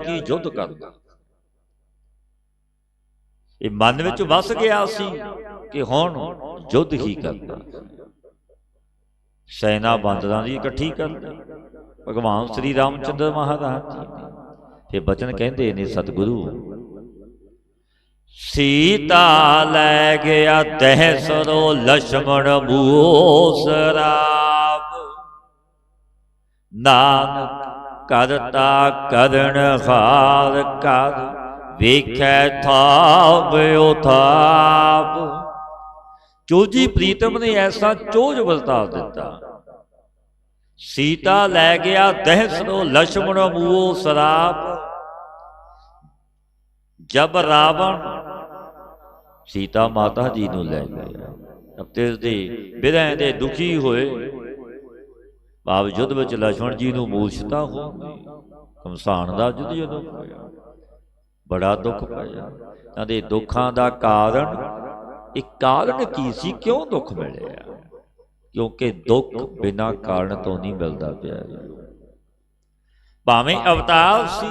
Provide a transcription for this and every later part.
कि युद्ध करना। ये मन विच वस गया सी कि हुण युद्ध ही करना। सैना बांदरां दी इकट्ठी कर लई भगवान श्री रामचंद्र महाराज जी ने। फिर बचन कहते ने सतगुरु, सीता लै गया दहसरो लक्ष्मण मूसराब, नानक करता करण हार कर वेखै थाप उथाप। चोजी प्रीतम ने ऐसा चोज बरता दिता। सीता लै गया दहसरो लक्ष्मण मूसराब। जब रावण सीता माता जी नूं लै गया, तेरे दे बिरह दे दुखी होए, भाव युद्ध विच लक्ष्मण जी नूं मूर्छता हो गई। घमसान दा युद्ध जदों होया बड़ा दुख पाया। इहदे दुखां दा कारण एक कारण की सी, क्यों दुख मिलिया? क्योंकि दुख बिना कारण तो नहीं मिलता पिया। भावें अवतार सी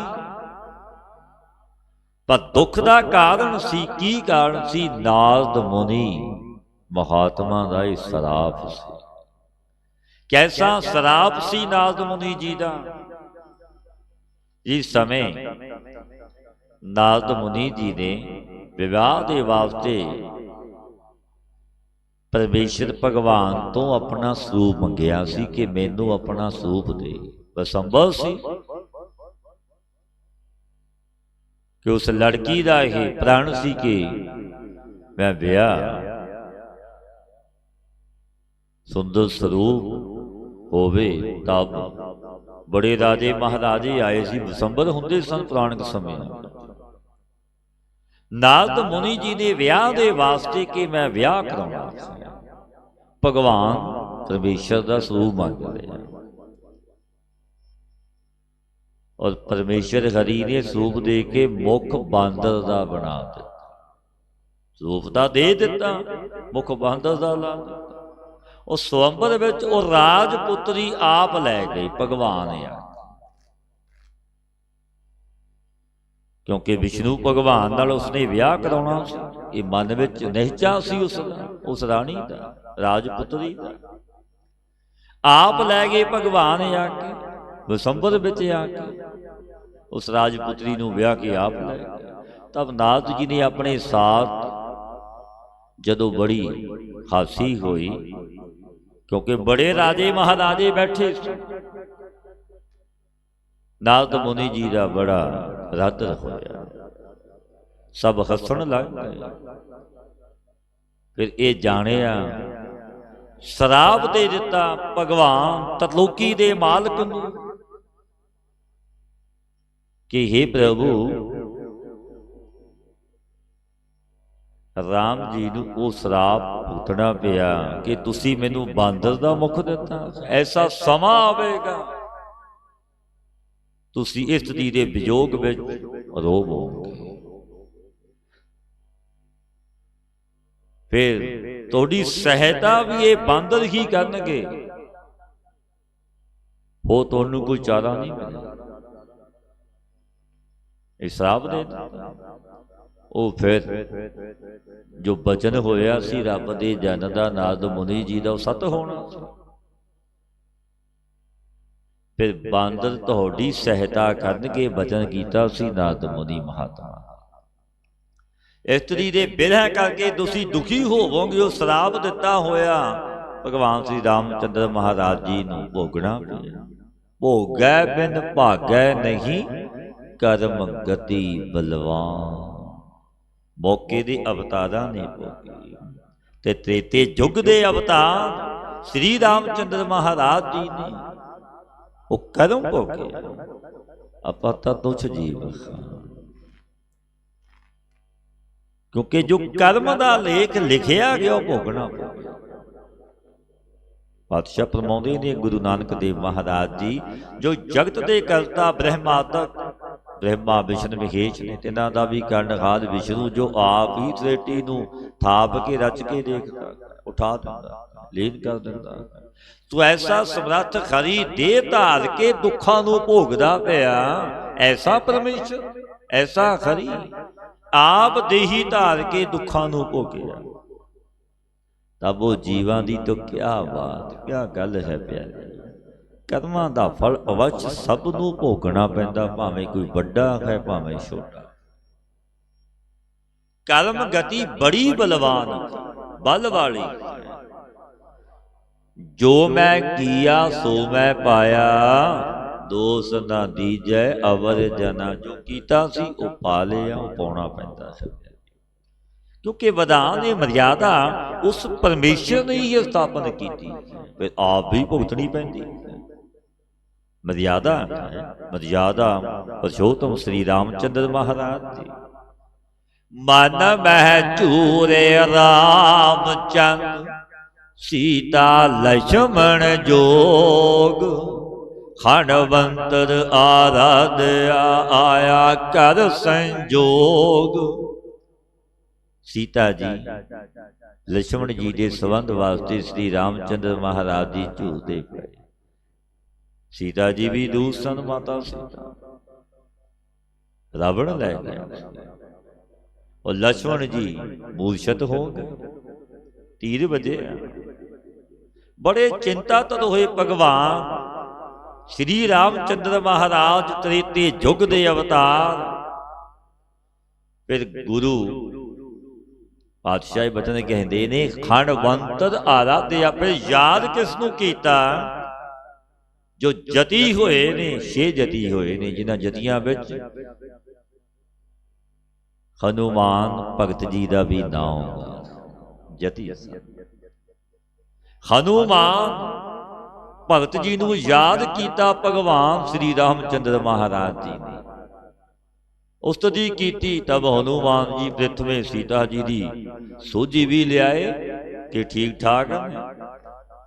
पर दुख दा कारण सी। की कारण सी? नारद मुनि महात्मा दा ही सराप सी। कैसा सराप सी नारद मुनि जी दा? इस समय नारद मुनि जी ने विवाह के वास्ते परमेश्वर भगवान तो अपना स्वरूप मंगया सी कि मैनू अपना स्वरूप दे। पर संभव सी कि उस लड़की का यह प्रण सी कि मैं ब्याह सुंदर स्वरूप होवे। तब बड़े राजे महाराजे आए सी, विसंबर हुंदे सन पुराणिक समय। नारद मुनि जी ने विआह दे वास्ते कि मैं विआह कराउणा, भगवान परमेश्वर का स्वरूप मंग लिया। और परमेश्वर हरि ने स्वरूप दे के मुख बांदर का बना दिता। स्वरूप तो दे दिता, मुख बांदर का ला दिता। उस स्वयंवर विच वो राजपुत्री आप लै गई भगवान आ। क्योंकि विष्णु भगवान नाल उसने विआह कराउणा सी। ये मन विच निश्चा सी उस राणी दा, राजपुत्री दा। आप लै गए भगवान आके, विसंबर विच आके उस राजपुत्री नूं विआह के आप लै गए। तब नारद जी ने अपने साथ जदों बड़ी हासी होई, क्योंकि बड़े राजे महाराजे बैठे सी, नारद मुनि जी का बड़ा रादर होया। सब हसन लग गए। फिर ये जानिया शराब दे दिता भगवान तरलोकी दे मालक नूं कि हे प्रभु, राम जी नूं वो शराब भुगतना पिया कि तुसी मैनू बांदर दा मुख दिता। ऐसा समा आवेगा तुसी इस स्त्री दे वियोग विच रोवोगे। फिर तुहाडी सहायता भी ये बांदर ही करनगे, हो तुहानू कोई चारा नहीं मिलेगा। श्राप दे दिता। वो फिर जो बचन होया सी रब दे जन दा, नारद मुनि जी दा, सत होना। फिर बांदर तुहाडी सहायता करनगे बचन कीता सी नारद मुनि महात्मा। स्त्री दे बिरह करके तुसी दुखी होवोगे। वो श्राप दिता होया भगवान श्री रामचंद्र महाराज जी नूं भोगना पिया। भोगै बिन भागै नहीं, कर्म गति बलवान। मौके दे अवतारां ने भोगी ते त्रेते युग दे अवतार श्री रामचंद्र महाराज जी ने वो कर्म भोगे। आपां तां तुच्छ जीव, क्योंकि जो कर्म का लेख लिखिया गया वो भोगना पवेगा। पातशाह फरमाउंदे ने गुरु नानक देव महाराज जी, जो जगत के करता ब्रह्मादक ब्रह्मा विष्णु महेश ने, तिन्हां दा भी करनहार विष्णु जो आप ही सृष्टि नूं थाप के रच के देखता, उठा दिंदा, लीन कर दिंदा। तो ऐसा समर्थ हरि दे धार के दुखां नूं भोगदा पिया, ਐਸਾ ਪਰਮੇਸ਼ਰ, ਐਸਾ ਖਰੀ, ਆਪ ਦੇਹੀ ਧਾਰ ਕੇ ਦੁੱਖਾਂ ਨੂੰ ਭੋਗਿਆ। ਤਬ ਉਹ ਜੀਵਾਂ ਦੀ ਤਾਂ ਕਿਆ ਬਾਤ, ਕਿਆ ਗੱਲ ਹੈ ਪਿਆਰੀ। ਕਰਮਾਂ ਦਾ ਫਲ ਅਵੱਛ ਸਭ ਨੂੰ ਭੋਗਣਾ ਪੈਂਦਾ, ਭਾਵੇਂ ਕੋਈ ਵੱਡਾ ਹੈ ਭਾਵੇਂ ਛੋਟਾ। ਕਰਮ ਗਤੀ ਬੜੀ ਬਲਵਾਨ, ਬਲ ਵਾਲੀ। ਜੋ ਮੈਂ ਕੀਆ ਸੋ ਮੈਂ ਪਾਇਆ, ਦੋਸ ਨਾ ਦੀਜੈ ਅਵਰ ਜਨਾ। ਜੋ ਕੀਤਾ ਸੀ ਉਹ ਪਾ ਲਿਆ, ਉਹ ਪਾਉਣਾ ਪੈਂਦਾ ਸੀ। ਕਿਉਂਕਿ ਵਿਧਾਨ ਦੀ ਮਰਿਆਦਾ ਉਸ ਪਰਮੇਸ਼ਰ ਨੇ ਹੀ ਸਥਾਪਨ ਕੀਤੀ, ਫਿਰ ਆਪ ਵੀ ਭੁਗਤਣੀ ਪੈਂਦੀ। ਮਰਿਆਦਾ ਮਰਿਆਦਾ ਪੁਰਸ਼ੋਤਮ ਸ੍ਰੀ ਰਾਮਚੰਦਰ ਮਹਾਰਾਜ ਦੀ। ਮਨ ਮਹਿ ਝੂਰੇ ਰਾਮਚੰਦ, ਸੀਤਾ ਲਛਮਣ ਜੋਗ। ਖੰਡਵੰਤਰ ਆਰਾਧਿਆ, ਆਇਆ ਕਰ ਸੰਜੋਗ। ਸੀਤਾ ਜੀ ਲਛਮਣ ਜੀ ਦੇ ਸੰਬੰਧ ਵਾਸਤੇ ਸ੍ਰੀ ਰਾਮਚੰਦਰ ਮਹਾਰਾਜ ਜੀ ਝੂਲਦੇ ਪਏ। ਸੀਤਾ ਜੀ ਵੀ ਦੂਰ ਸਨ, ਮਾਤਾ ਸੀਤਾ। ਰਾਵਣ ਲੈ ਗਿਆ और लक्ष्मण जी मूर्छित हो गए, तीर बजे। बड़े चिंतातुर हुए भगवान श्री रामचंद्र महाराज, त्रेते युग दे अवतार। फिर गुरु पातशाही बचन कहते ने, खंडवंतर आराध्या। फिर याद किसनू कीता? जो जती होए ने, 6 जती होए ने, जिन्हां जतियां विच हनुमान भगत जी का भी नाम जती। हनुमान भगत जी नूं याद किया भगवान श्री रामचंद्र महाराज जी ने, उस्तुति की। तब हनुमान जी पृथ्वी सीता जी की सोझी भी लियाए कि ठीक ठाक है,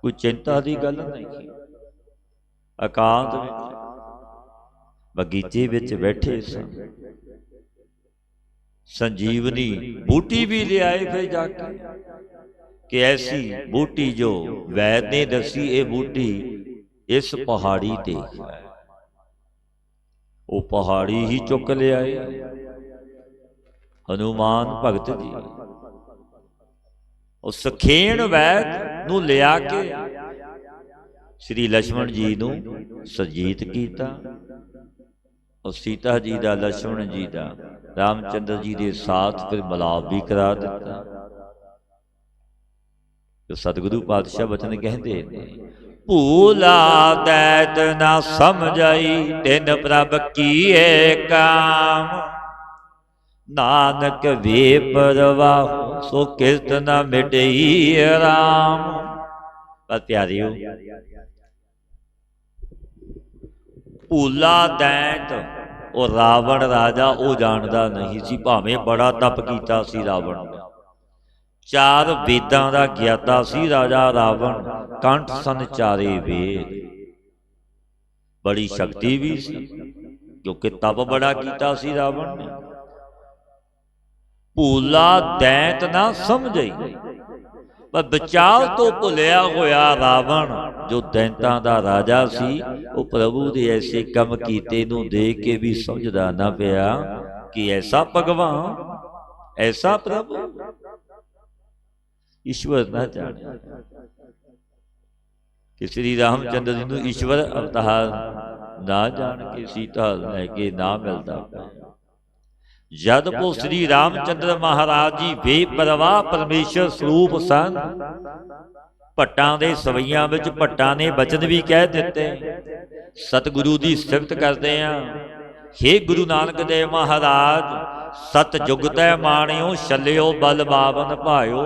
कोई चिंता की गल नहीं। एकांत बगीचे विच बैठे सन, संजीवनी बूटी भी ले आए फिर जाके, कि ऐसी बूटी जो वैद ने दसी, ये बूटी इस पहाड़ी ते है। वो पहाड़ी ही चुक ले आए हनुमान भगत जी। उस सखेण वैद नूं लिया के श्री लक्ष्मण जी नूं सजीत कीता। और सीता जी का, लक्ष्मण जी का, रामचंद्र जी के साथ फिर मिलाप भी करा दिता। तो सतगुरु पातशाह बचन कहते हैं, भूला दैत ना समझाई, तिन प्रभ किए काम। नानक वे परवाह, सो किस्त न मिटई राम। पर प्यारियो, भूला दैत ਉਹ ਰਾਵਣ ਰਾਜਾ, ਉਹ ਜਾਣਦਾ ਨਹੀਂ ਸੀ, ਭਾਵੇਂ ਬੜਾ ਤਪ ਕੀਤਾ ਸੀ ਰਾਵਣ ਨੇ। 4 ਵੇਦਾਂ ਦਾ ਗਿਆਤਾ ਸੀ ਰਾਜਾ ਰਾਵਣ, ਕੰਠ ਸਨ 4 ਵੇਦ। ਬੜੀ ਸ਼ਕਤੀ ਵੀ ਸੀ, ਕਿਉਂਕਿ ਤਪ ਬੜਾ ਕੀਤਾ ਸੀ ਰਾਵਣ ਨੇ। ਭੂਲਾ ਦੈਂਤ ਨਾ ਸਮਝਈ, पर बचाव तो भुलिया होया रावण, जो दैंतां दा राजा सी, वो प्रभु दे ऐसे कम कीते नूं देख के भी समझदा ना पिया कि ऐसा भगवान, ऐसा प्रभु। ईश्वर ना जाने कि श्री रामचंद्र जी नूं ईश्वर अवतार ना जान के सीता लैके ना मिलता। जद वो श्री रामचंद्र महाराज जी बेपरवाह परमेश्वर स्वरूप सन। भट्टां दे सवैयां विच भट्टां ने बचन भी कह दिते, सतगुरु की सिफत करते हैं। हे गुरु नानक देव महाराज, सत जुग तै माणियो, छलियो बल बावन भायो।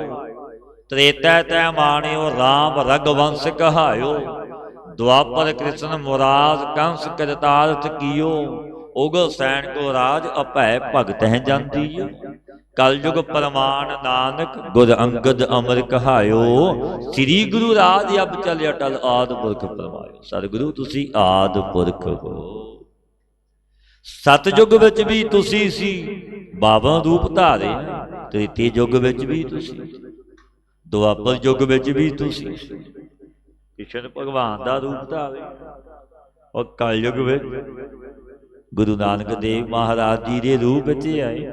त्रेता तै माणियो, राम रघुवंश कहायो। द्वापर कृष्ण मुराद, कंस कृतार्थ कियो। उगल सैन को राज, अभै भगत है जानती। कलयुग प्रमाण नानक, गुर अंगद अमर कहायो। श्री गुरु राज अब चल अटल, आद पुरख परमायो। सतगुरु तुसी आद पुरख हो। सतयुग विच भी तुसी सी, 52 रूप धारे। त्रेते युग विच भी तुसी, दुआपर युग विच भी तुसी। कृष्ण भगवान का रूप धारे और कलयुग विच ਗੁਰੂ ਨਾਨਕ ਦੇਵ ਮਹਾਰਾਜ ਜੀ ਦੇ ਰੂਪ ਵਿੱਚ ਆਏ।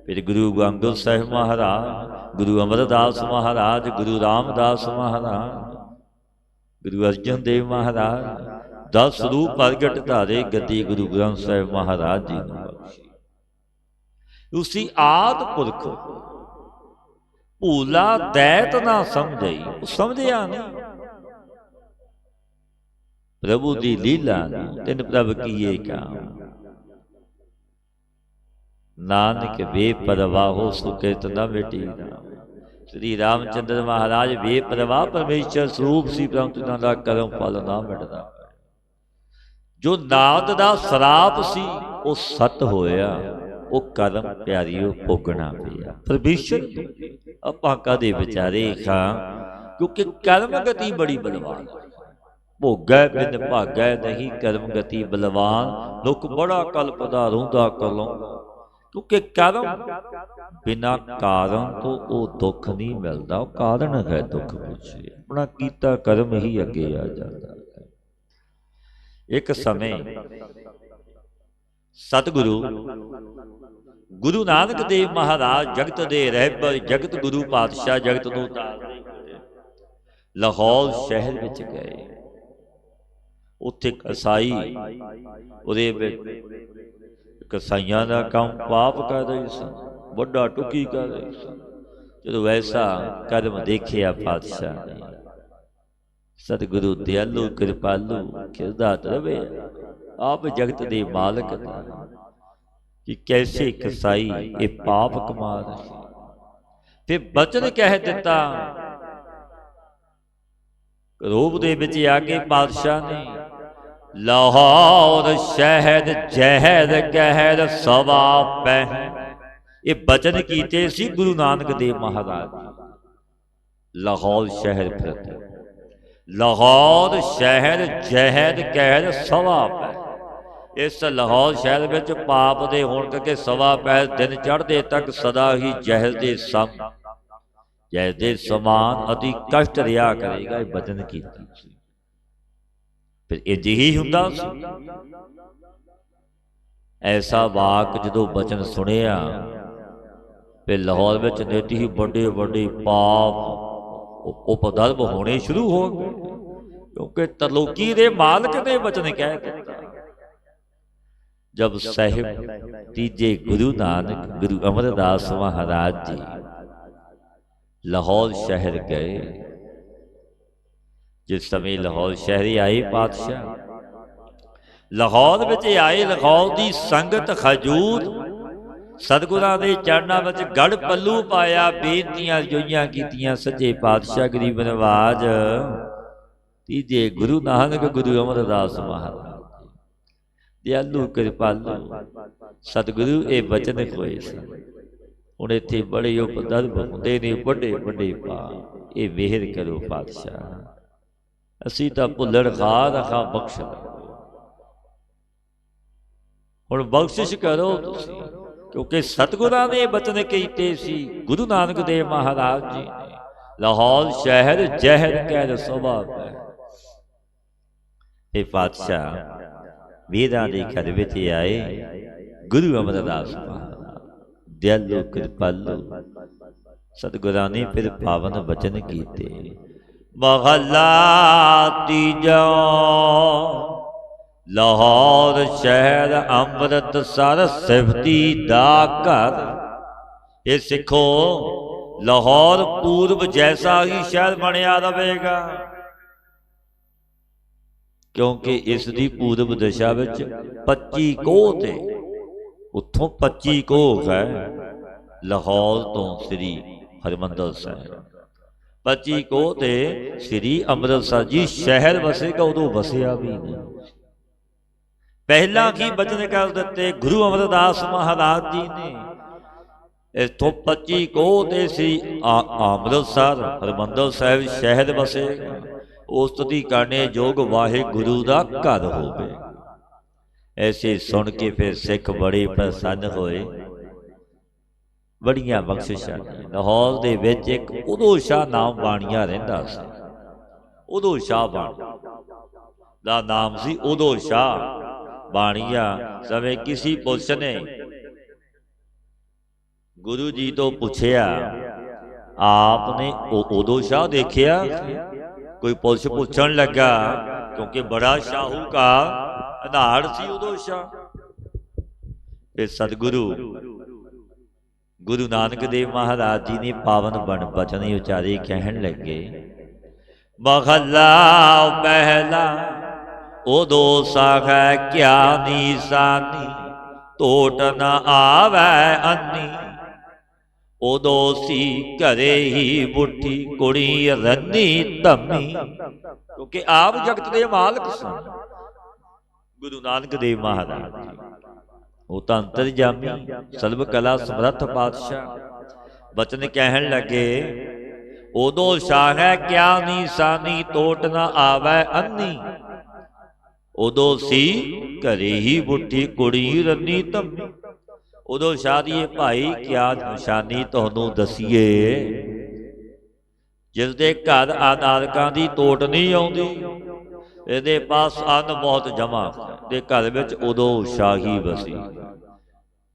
ਫਿਰ ਗੁਰੂ ਅੰਗਦ ਸਾਹਿਬ ਮਹਾਰਾਜ, ਗੁਰੂ ਅਮਰਦਾਸ ਮਹਾਰਾਜ, ਗੁਰੂ ਰਾਮਦਾਸ ਮਹਾਰਾਜ, ਗੁਰੂ ਅਰਜਨ ਦੇਵ ਮਹਾਰਾਜ 10 ਰੂਪ ਪ੍ਰਗਟ ਧਾਰੇ, ਗੱਦੀ ਗੁਰੂ ਗ੍ਰੰਥ ਸਾਹਿਬ ਮਹਾਰਾਜ ਜੀ ਨੂੰ ਬਖਸ਼ੀ। ਤੁਸੀਂ ਆਦਿ ਪੁਰਖ ਭੂਲਾ ਦੈਤ ਨਾ ਸਮਝਈ, ਉਹ ਸਮਝਿਆ ਨਹੀਂ। ਪ੍ਰਭੂ ਦੀ ਲੀਲਾ ਤਿਨ ਪ੍ਰਭ ਕੀਏ ਕਾਮ, ਨਾਨਕ ਬੇਪਰਵਾਹੋ ਸੁਕੇਤ ਨ ਮਿਟੀ। ਸ੍ਰੀ ਰਾਮਚੰਦਰ ਮਹਾਰਾਜ ਬੇਪਰਵਾਹ ਪਰਮੇਸ਼ਰ ਸਰੂਪ ਸੀ, ਪਰੰਤੂ ਇਹਨਾਂ ਦਾ ਕਰਮ ਫਲ ਨਾ ਮਿਟਦਾ। ਜੋ ਨਾਦ ਦਾ ਸਰਾਪ ਸੀ ਉਹ ਸਤ ਹੋਇਆ, ਉਹ ਕਰਮ ਪਿਆਰੀਓ ਭੋਗਣਾ ਪਿਆ। ਪਰਮੇਸ਼ਰ ਆਪਾਂ ਕਦੇ ਵਿਚਾਰੇ ਖਾਂ, ਕਿਉਂਕਿ ਕਰਮ ਗਤੀ ਬੜੀ ਬਲਵਾਨ। ਭੋਗੈ ਬਿਨ ਭਾਗੈ ਨਹੀਂ ਕਰਮ ਗਤੀ ਬਲਵਾਨ, ਲੋਕ ਬੜਾ ਕਲਪਦਾ ਰਹੁੰਦਾ ਕਲੋਂ। ਕਿਉਂਕਿ ਕਰਮ ਬਿਨਾਂ ਕਾਰਨ ਤੋਂ ਉਹ ਦੁੱਖ ਨਹੀਂ ਮਿਲਦਾ, ਉਹ ਕਾਰਨ ਹੈ ਦੁੱਖ ਪਿੱਛੇ। ਆਪਣਾ ਕੀਤਾ ਕਰਮ ਹੀ ਅੱਗੇ ਆ ਜਾਂਦਾ। ਇੱਕ ਸਮੇਂ ਸਤਿਗੁਰੂ ਗੁਰੂ ਨਾਨਕ ਦੇਵ ਮਹਾਰਾਜ ਜਗਤ ਦੇ ਰਹਿਬਰ, ਜਗਤ ਗੁਰੂ ਪਾਤਸ਼ਾਹ, ਜਗਤ ਨੂੰ ਤਾਰਦੇ ਲਾਹੌਰ ਸ਼ਹਿਰ ਵਿੱਚ ਗਏ। ਉੱਥੇ ਕਸਾਈ, ਉਹਦੇ ਕਸਾਈਆਂ ਦਾ ਕੰਮ ਪਾਪ ਕਰ ਰਹੇ ਸਨ, ਵੱਡਾ ਟੁਕੀ ਕਰ ਰਹੇ ਸਨ। ਜਦੋਂ ਐਸਾ ਕਰਮ ਦੇਖਿਆ ਪਾਤਸ਼ਾਹ ਨੇ, ਸਤਿਗੁਰੂ ਦਿਆਲੂ ਕਿਰਪਾਲੂ ਖਿਰਦਾਤ ਰਵੇ, ਆਪ ਜਗਤ ਦੇ ਮਾਲਕ ਕਿ ਕੈਸੇ ਕਸਾਈ ਇਹ ਪਾਪ ਕਮਾ ਰਹੇ। ਤੇ ਬਚਨ ਕਹਿ ਦਿੱਤਾ, ਰੂਪ ਦੇ ਵਿੱਚ ਆ ਕੇ ਪਾਤਸ਼ਾਹ ਨੇ, ਲਾਹੌਰ ਸ਼ਹਿਰ ਜ਼ਹਿਰ ਕਹਿਰ ਸਵਾ ਪੈ। ਇਹ ਬਚਨ ਕੀਤੇ ਸੀ ਗੁਰੂ ਨਾਨਕ ਦੇਵ ਮਹਾਰਾਜ ਜੀ। ਲਾਹੌਰ ਸ਼ਹਿਰ ਪ੍ਰਤੀ, ਲਾਹੌਰ ਸ਼ਹਿਰ ਜ਼ਹਿਰ ਕਹਿਰ ਸਵਾ ਪੈ। ਇਸ ਲਾਹੌਰ ਸ਼ਹਿਰ ਵਿੱਚ ਪਾਪ ਦੇ ਹੋਣ ਕਰਕੇ ਸਵਾ ਪੈ ਦਿਨ ਚੜ੍ਹਦੇ ਤੱਕ ਸਦਾ ਹੀ ਜ਼ਹਿਰ ਦੇ ਜ਼ਹਿਰ ਦੇ ਸਮਾਨ ਅਤੀ ਕਸ਼ਟ ਰਿਹਾ ਕਰੇਗਾ। ਇਹ ਬਚਨ ਕੀਤੀ ਸੀ। ਫਿਰ ਇੰਝ ਹੀ ਹੁੰਦਾ ਸੀ। ਐਸਾ ਵਾਕ ਜਦੋਂ ਬਚਨ ਸੁਣਿਆ, ਫਿਰ ਲਾਹੌਰ ਵਿੱਚ ਨਿਤ ਹੀ ਵੱਡੇ ਵੱਡੇ ਪਾਪ ਉਪਦਰਵ ਹੋਣੇ ਸ਼ੁਰੂ ਹੋ ਗਏ, ਕਿਉਂਕਿ ਤਰਲੋਕੀ ਦੇ ਮਾਲਕ ਨੇ ਬਚਨ ਕਹਿ ਦਿੱਤਾ। ਜਬ ਸਾਹਿਬ ਤੀਜੇ ਗੁਰੂ ਨਾਨਕ ਗੁਰੂ ਅਮਰਦਾਸ ਮਹਾਰਾਜ ਜੀ ਲਾਹੌਰ ਸ਼ਹਿਰ ਗਏ, ਜਿਸ ਸਮੇਂ ਲਾਹੌਰ ਸ਼ਹਿਰੀ ਆਏ ਪਾਤਸ਼ਾਹ, ਲਾਹੌਰ ਵਿੱਚ ਆਏ, ਲਾਹੌਰ ਦੀ ਸੰਗਤ ਖਜੂਰ ਸਤਿਗੁਰਾਂ ਦੇ ਚਰਨਾਂ ਵਿੱਚ ਗੜ ਪੱਲੂ ਪਾਇਆ, ਬੇਨਤੀਆਂ ਜੋਈਆਂ ਕੀਤੀਆਂ। ਸੱਚੇ ਪਾਤਸ਼ਾਹ ਗਰੀਬ ਨਵਾਜ ਤੀਜੇ ਗੁਰੂ ਨਾਨਕ ਗੁਰੂ ਅਮਰਦਾਸ ਮਹਾਰਾਜ ਦਿਆਲੂ ਕਿਰਪਾਲੂ ਸਤਿਗੁਰੂ ਇਹ ਬਚਨ ਹੋਏ ਸਨ। ਹੁਣ ਇੱਥੇ ਬੜੇ ਉਪਦਰਵ ਹੁੰਦੇ ਨੇ, ਵੱਡੇ ਵੱਡੇ ਪਾਪ। ਇਹ ਮਿਹਰ ਕਰੋ ਪਾਤਸ਼ਾਹ, ਅਸੀਂ ਤਾਂ ਭੁੱਲਣ ਖਾ ਰਖਾ ਬਖਸ਼ ਲਓ। ਹੁਣ ਬਖਸ਼ਿਸ਼ ਕਰੋ ਤੁਸੀਂ, ਕਿਉਂਕਿ ਸਤਿਗੁਰਾਂ ਨੇ ਬਚਨ ਕੀਤੇ ਸੀ ਗੁਰੂ ਨਾਨਕ ਦੇਵ ਮਹਾਰਾਜ ਜੀ ਨੇ। ਲਾਹੌਰ ਸ਼ਹਿਰ ਜ਼ਹਿਰ ਕਹਿ ਸਵਾ ਪੈ। ਇਹ ਪਾਤਸ਼ਾਹ ਵੇਦਾਂ ਦੇ ਘਰ ਵਿੱਚ ਆਏ, ਗੁਰੂ ਅਮਰਦਾਸ ਮਹਾਰਾਜ ਦਿਆਲੂ ਕਿਰਪਾਲੂ ਸਤਿਗੁਰਾਂ ਨੇ ਫਿਰ ਪਾਵਨ ਬਚਨ ਕੀਤੇ। ਮਹੱਲਾ ਤੀਜਾ। ਲਾਹੌਰ ਸ਼ਹਿਰ ਅੰਮ੍ਰਿਤਸਰ ਸਿਫਤੀ ਦਾ ਘਰ। ਇਹ ਸਿੱਖੋ, ਲਾਹੌਰ ਪੂਰਬ ਜੈਸਾ ਹੀ ਸ਼ਹਿਰ ਬਣਿਆ ਰਹੇਗਾ, ਕਿਉਂਕਿ ਇਸ ਦੀ ਪੂਰਬ ਦਿਸ਼ਾ ਵਿੱਚ 25 ਕੋਹ ਤੇ, ਉੱਥੋਂ 25 ਕੋਹ ਹੈ ਲਾਹੌਰ ਤੋਂ ਸ੍ਰੀ ਹਰਿਮੰਦਰ ਸਾਹਿਬ। 25 ਕੋਹ ਤੇ ਸ੍ਰੀ ਅੰਮ੍ਰਿਤਸਰ ਜੀ ਸ਼ਹਿਰ ਵਸੇਗਾ, ਉਦੋਂ ਵਸਿਆ ਵੀ ਨਹੀਂ। ਪਹਿਲਾਂ ਕੀ ਬਚਨ ਕਰ ਦਿੱਤੇ ਗੁਰੂ ਅਮਰਦਾਸ ਮਹਾਰਾਜ ਜੀ ਨੇ, ਇੱਥੋਂ 25 ਕੋਹ ਤੇ ਸ੍ਰੀ ਅੰਮ੍ਰਿਤਸਰ ਹਰਿਮੰਦਰ ਸਾਹਿਬ ਸ਼ਹਿਰ ਵਸੇਗਾ। ਉਸਤਤੀ ਕਰਨੇ ਯੋਗ ਵਾਹਿਗੁਰੂ ਦਾ ਘਰ ਹੋਵੇ। ਐਸੇ ਸੁਣ ਕੇ ਫਿਰ ਸਿੱਖ ਬੜੇ ਪ੍ਰਸੰਨ ਹੋਏ, ਬੜੀਆਂ ਬਖਸ਼ਿਸ਼ਾਂ। ਲਾਹੌਰ ਦੇ ਵਿੱਚ ਇੱਕ ਉਦੋਂ ਸ਼ਾਹ ਨਾਮ ਬਾਣੀਆ ਰਹਿੰਦਾ ਸੀ। ਉਦੋਂ ਸ਼ਾਹ ਬਾਣੀ ਦਾ ਨਾਮ ਸੀ ਉਦੋਂ ਸ਼ਾਹ। ਬਾਣੀਆ ਸਮੇਂ ਕਿਸੀ ਪੁਰਸ਼ ਨੇ ਗੁਰੂ ਜੀ ਤੋਂ ਪੁੱਛਿਆ, ਆਪ ਨੇ ਉਦੋਂ ਸ਼ਾਹ ਦੇਖਿਆ? ਕੋਈ ਪੁਰਸ਼ ਪੁੱਛਣ ਲੱਗਾ, ਕਿਉਂਕਿ ਬੜਾ ਸ਼ਾਹੂਕਾਰ ਅਧਾੜ ਸੀ ਉਦੋਂ ਸ਼ਾਹ। ਫਿਰ ਸਤਿਗੁਰੂ ਗੁਰੂ ਨਾਨਕ ਦੇਵ ਮਹਾਰਾਜ ਜੀ ਨੇ ਪਾਵਨ ਬਣ ਬਚਨ ਉਚਾਰੇ, ਕਹਿਣ ਲੱਗੇ, ਮਹਲਾ ਪਹਿਲਾ ਉਦੋਂ ਸਾਖੈ ਕਿਆ ਨੀਸਾਨੀ, ਟੋਟ ਨ ਆਵੈ ਅੰਨੀ। ਉਦੋਂ ਸੀ ਘਰੇ ਹੀ ਬੁੱਠੀ ਕੁੜੀ ਰੰਨੀ ਧੰਮੀ। ਕਿਉਂਕਿ ਆਪ ਜਗਤ ਦੇ ਮਾਲਕ ਸਨ ਗੁਰੂ ਨਾਨਕ ਦੇਵ ਮਹਾਰਾਜ ਜੀ। ਉਹ ਤਾਂ ਅੰਤਰਜਾਮੀ ਸਰਬ ਕਲਾ ਸਮਰੱਥ ਪਾਤਸ਼ਾਹ। ਬਚਨ ਕਹਿਣ ਲੱਗੇ, ਉਦੋਂ ਸ਼ਾਹੈ ਕਿਆ ਨੀਸਾਨੀ, ਟੋਟ ਨ ਆਵੈ ਅੰਨੀ। ਉਦੋਂ ਸੀ ਘਰੇ ਹੀ ਬੁੱਠੀ ਕੁੜੀ ਰੰਨੀ ਧੰਮੀ। ਉਦੋਂ ਸ਼ਾਹ ਦੀਏ ਭਾਈ ਕਿਆ ਨਿਸ਼ਾਨੀ ਤੁਹਾਨੂੰ ਦਸੀਏ, ਜਿਸ ਦੇ ਘਰ ਆਨਾਰਕਾਂ ਦੀ ਟੋਟ ਨਹੀਂ ਆਉਂਦੀ, ਇਹਦੇ ਪਾਸ ਅੰਨ ਬਹੁਤ ਜਮਾ ਦੇ ਘਰ ਵਿੱਚ ਉਦੋਂ ਸ਼ਾਹੀ ਵਸੀ।